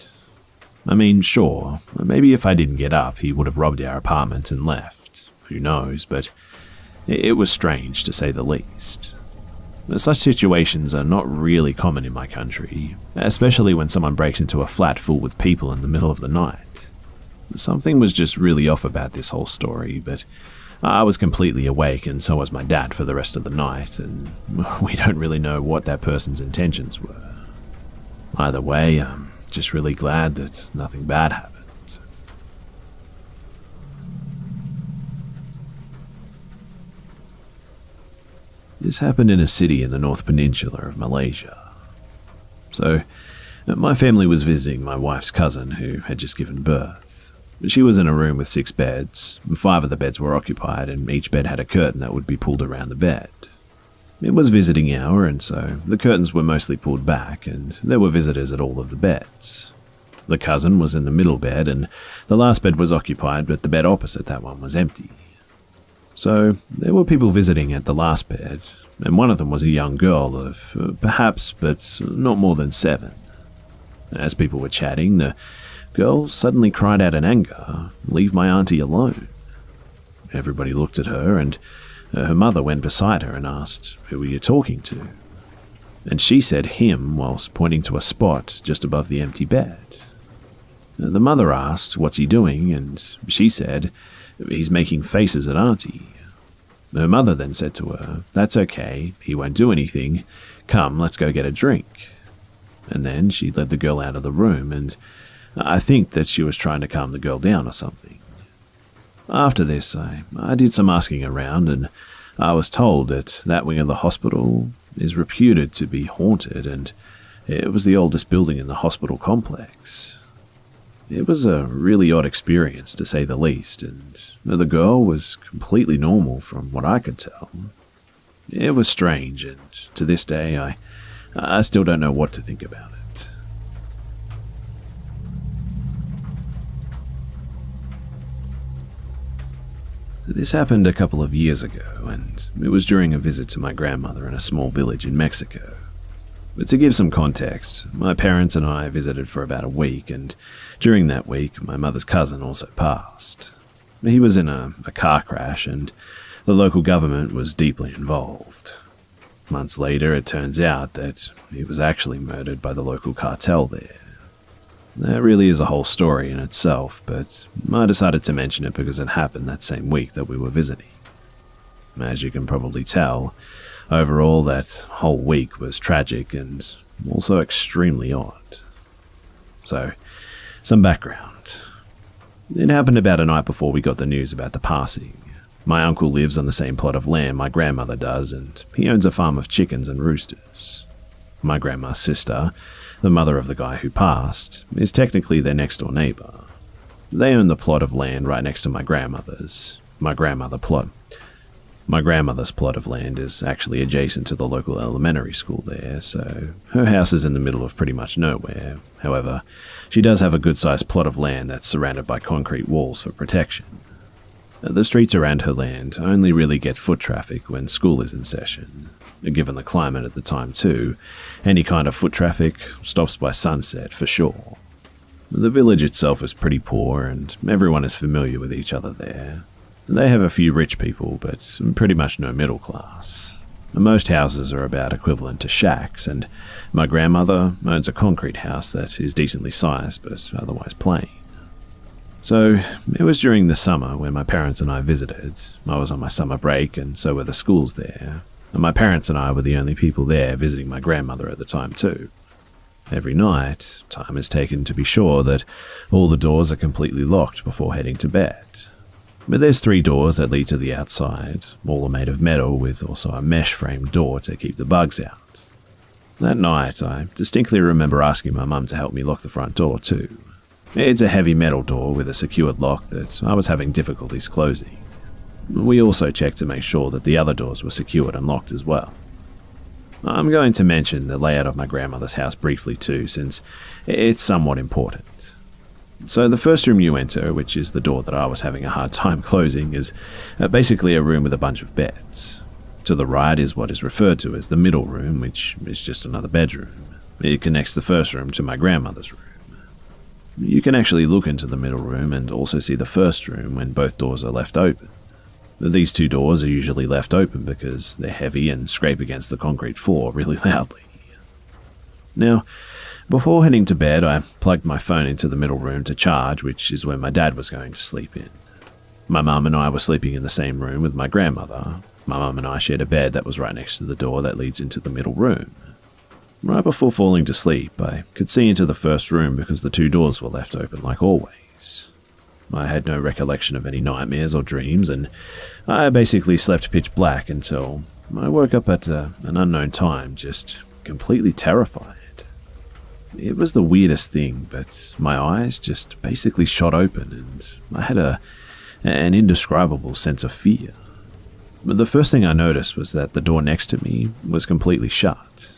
I mean, sure, maybe if I didn't get up, he would have robbed our apartment and left. Who knows, but it was strange to say the least. Such situations are not really common in my country, especially when someone breaks into a flat full with people in the middle of the night. Something was just really off about this whole story, but I was completely awake and so was my dad for the rest of the night, and we don't really know what that person's intentions were. Either way, I'm just really glad that nothing bad happened. This happened in a city in the North Peninsula of Malaysia. So, my family was visiting my wife's cousin who had just given birth. She was in a room with 6 beds. 5 of the beds were occupied and each bed had a curtain that would be pulled around the bed. It was visiting hour, and so the curtains were mostly pulled back and there were visitors at all of the beds. The cousin was in the middle bed and the last bed was occupied, but the bed opposite that one was empty. So, there were people visiting at the last bed, and one of them was a young girl of perhaps, but not more than 7. As people were chatting, the girl suddenly cried out in anger, "Leave my auntie alone." Everybody looked at her, and her mother went beside her and asked, "Who are you talking to?" And she said him whilst pointing to a spot just above the empty bed. The mother asked, "What's he doing?" and she said, "He's making faces at auntie." Her mother then said to her, "That's okay, he won't do anything. Come, let's go get a drink." And then she led the girl out of the room, and I think that she was trying to calm the girl down or something. After this, I did some asking around, and I was told that that wing of the hospital is reputed to be haunted, and it was the oldest building in the hospital complex. It was a really odd experience, to say the least, and the girl was completely normal from what I could tell. It was strange, and to this day, I still don't know what to think about it. This happened a couple of years ago, and it was during a visit to my grandmother in a small village in Mexico. But to give some context, my parents and I visited for about a week, and during that week, my mother's cousin also passed. He was in a car crash, and the local government was deeply involved. Months later, it turns out that he was actually murdered by the local cartel there. That really is a whole story in itself, but I decided to mention it because it happened that same week that we were visiting. As you can probably tell, overall that whole week was tragic and also extremely odd. So, some background. It happened about a night before we got the news about the passing. My uncle lives on the same plot of land my grandmother does, and he owns a farm of chickens and roosters. My grandma's sister, the mother of the guy who passed, is technically their next-door neighbor. They own the plot of land right next to my grandmother's. My grandmother's plot of land is actually adjacent to the local elementary school there, so her house is in the middle of pretty much nowhere. However, she does have a good-sized plot of land that's surrounded by concrete walls for protection. The streets around her land only really get foot traffic when school is in session. Given the climate at the time too, any kind of foot traffic stops by sunset for sure. The village itself is pretty poor and everyone is familiar with each other there. They have a few rich people, but pretty much no middle class. Most houses are about equivalent to shacks, and my grandmother owns a concrete house that is decently sized but otherwise plain. So, it was during the summer when my parents and I visited. I was on my summer break, and so were the schools there. And my parents and I were the only people there visiting my grandmother at the time too. Every night, time is taken to be sure that all the doors are completely locked before heading to bed. But there's 3 doors that lead to the outside. All are made of metal with also a mesh-framed door to keep the bugs out. That night, I distinctly remember asking my mum to help me lock the front door too. It's a heavy metal door with a secured lock that I was having difficulties closing. We also checked to make sure that the other doors were secured and locked as well. I'm going to mention the layout of my grandmother's house briefly too, since it's somewhat important. So the first room you enter, which is the door that I was having a hard time closing, is basically a room with a bunch of beds. To the right is what is referred to as the middle room, which is just another bedroom. It connects the first room to my grandmother's room. You can actually look into the middle room and also see the first room when both doors are left open. These 2 doors are usually left open because they're heavy and scrape against the concrete floor really loudly. Now, before heading to bed, I plugged my phone into the middle room to charge, which is where my dad was going to sleep in. My mum and I were sleeping in the same room with my grandmother. My mum and I shared a bed that was right next to the door that leads into the middle room. Right before falling to sleep, I could see into the first room because the 2 doors were left open like always. I had no recollection of any nightmares or dreams, and I basically slept pitch black until I woke up at an unknown time, just completely terrified. It was the weirdest thing, but my eyes just basically shot open, and I had an indescribable sense of fear. But the first thing I noticed was that the door next to me was completely shut.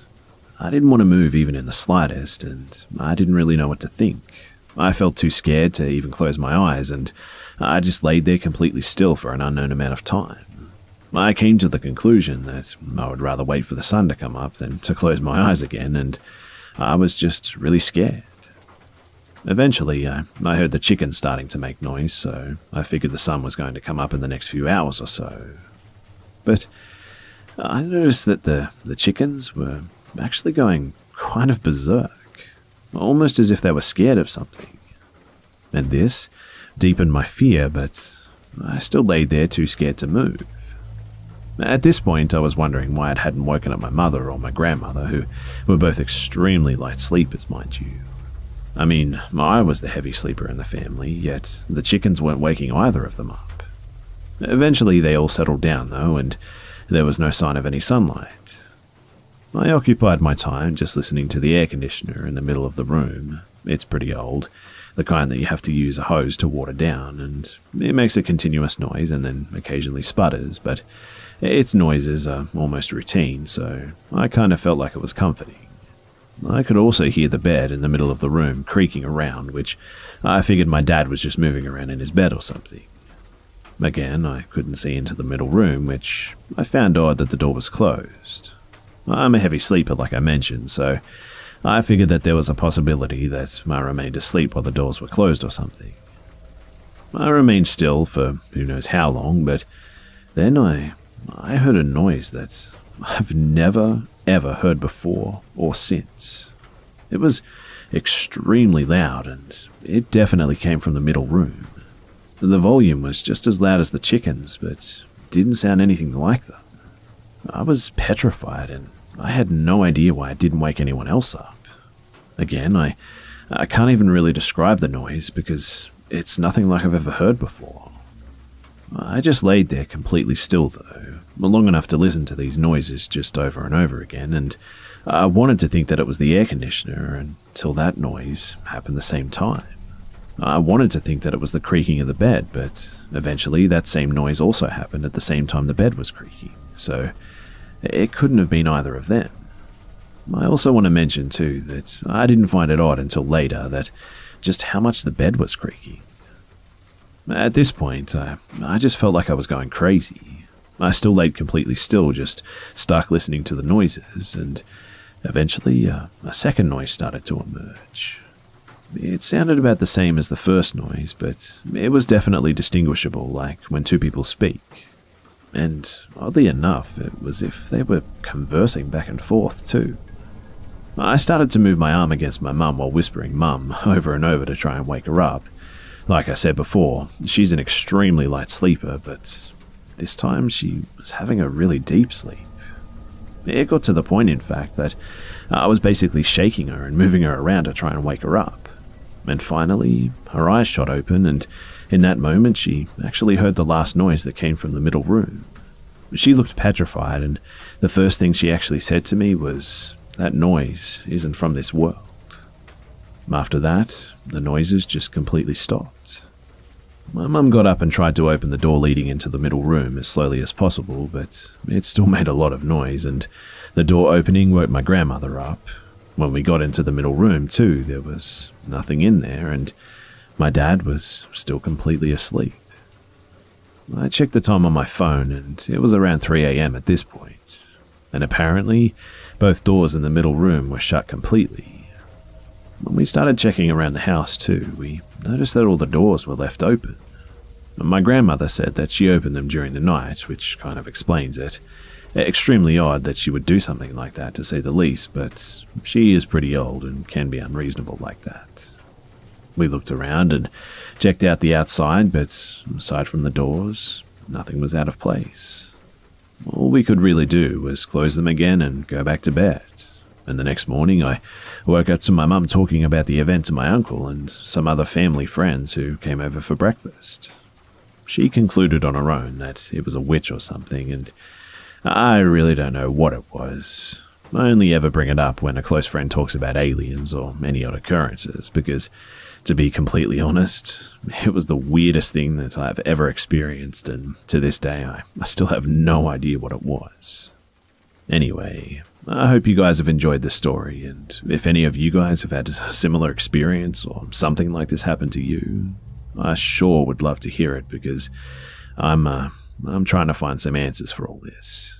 I didn't want to move even in the slightest, and I didn't really know what to think. I felt too scared to even close my eyes, and I just laid there completely still for an unknown amount of time. I came to the conclusion that I would rather wait for the sun to come up than to close my eyes again, and I was just really scared. Eventually, I heard the chickens starting to make noise, so I figured the sun was going to come up in the next few hours or so. But I noticed that the chickens were actually going kind of berserk, almost as if they were scared of something. And this deepened my fear, but I still laid there too scared to move. At this point, I was wondering why I hadn't woken up my mother or my grandmother, who were both extremely light sleepers, mind you. I mean, I was the heavy sleeper in the family, yet the chickens weren't waking either of them up. Eventually, they all settled down, though, and there was no sign of any sunlight. I occupied my time just listening to the air conditioner in the middle of the room. It's pretty old, the kind that you have to use a hose to water down, and it makes a continuous noise and then occasionally sputters, but its noises are almost routine, so I kind of felt like it was comforting. I could also hear the bed in the middle of the room creaking around, which I figured my dad was just moving around in his bed or something. Again, I couldn't see into the middle room, which I found odd that the door was closed. I'm a heavy sleeper, like I mentioned, so I figured that there was a possibility that I remained asleep while the doors were closed or something. I remained still for who knows how long, but then I heard a noise that I've never, ever heard before or since. It was extremely loud, and it definitely came from the middle room. The volume was just as loud as the chickens, but didn't sound anything like them. I was petrified, and I had no idea why it didn't wake anyone else up. Again, I can't even really describe the noise because it's nothing like I've ever heard before. I just laid there completely still, though, long enough to listen to these noises just over and over again, and I wanted to think that it was the air conditioner until that noise happened the same time. I wanted to think that it was the creaking of the bed, but eventually that same noise also happened at the same time the bed was creaking, so it couldn't have been either of them. I also want to mention, too, that I didn't find it odd until later that just how much the bed was creaking. At this point, I just felt like I was going crazy. I still laid completely still, just stuck listening to the noises, and eventually a second noise started to emerge. It sounded about the same as the first noise, but it was definitely distinguishable, like when two people speak. And oddly enough, it was as if they were conversing back and forth too. I started to move my arm against my mum while whispering "Mum" over and over to try and wake her up. Like I said before, she's an extremely light sleeper, but this time she was having a really deep sleep. It got to the point, in fact, that I was basically shaking her and moving her around to try and wake her up. And finally, her eyes shot open, and in that moment she actually heard the last noise that came from the middle room. She looked petrified, and the first thing she actually said to me was, "That noise isn't from this world." After that, the noises just completely stopped. My mum got up and tried to open the door leading into the middle room as slowly as possible, but it still made a lot of noise, and the door opening woke my grandmother up. When we got into the middle room, too, there was nothing in there, and my dad was still completely asleep. I checked the time on my phone, and it was around 3 a.m. at this point, and apparently both doors in the middle room were shut completely. When we started checking around the house, too, we noticed that all the doors were left open. My grandmother said that she opened them during the night, which kind of explains it. Extremely odd that she would do something like that, to say the least, but she is pretty old and can be unreasonable like that. We looked around and checked out the outside, but aside from the doors, nothing was out of place. All we could really do was close them again and go back to bed. And the next morning I woke up to my mum talking about the event to my uncle and some other family friends who came over for breakfast. She concluded on her own that it was a witch or something, and I really don't know what it was. I only ever bring it up when a close friend talks about aliens or any odd occurrences, because, to be completely honest, it was the weirdest thing that I've ever experienced, and to this day I still have no idea what it was. Anyway, I hope you guys have enjoyed this story, and if any of you guys have had a similar experience or something like this happen to you, I sure would love to hear it, because I'm trying to find some answers for all this.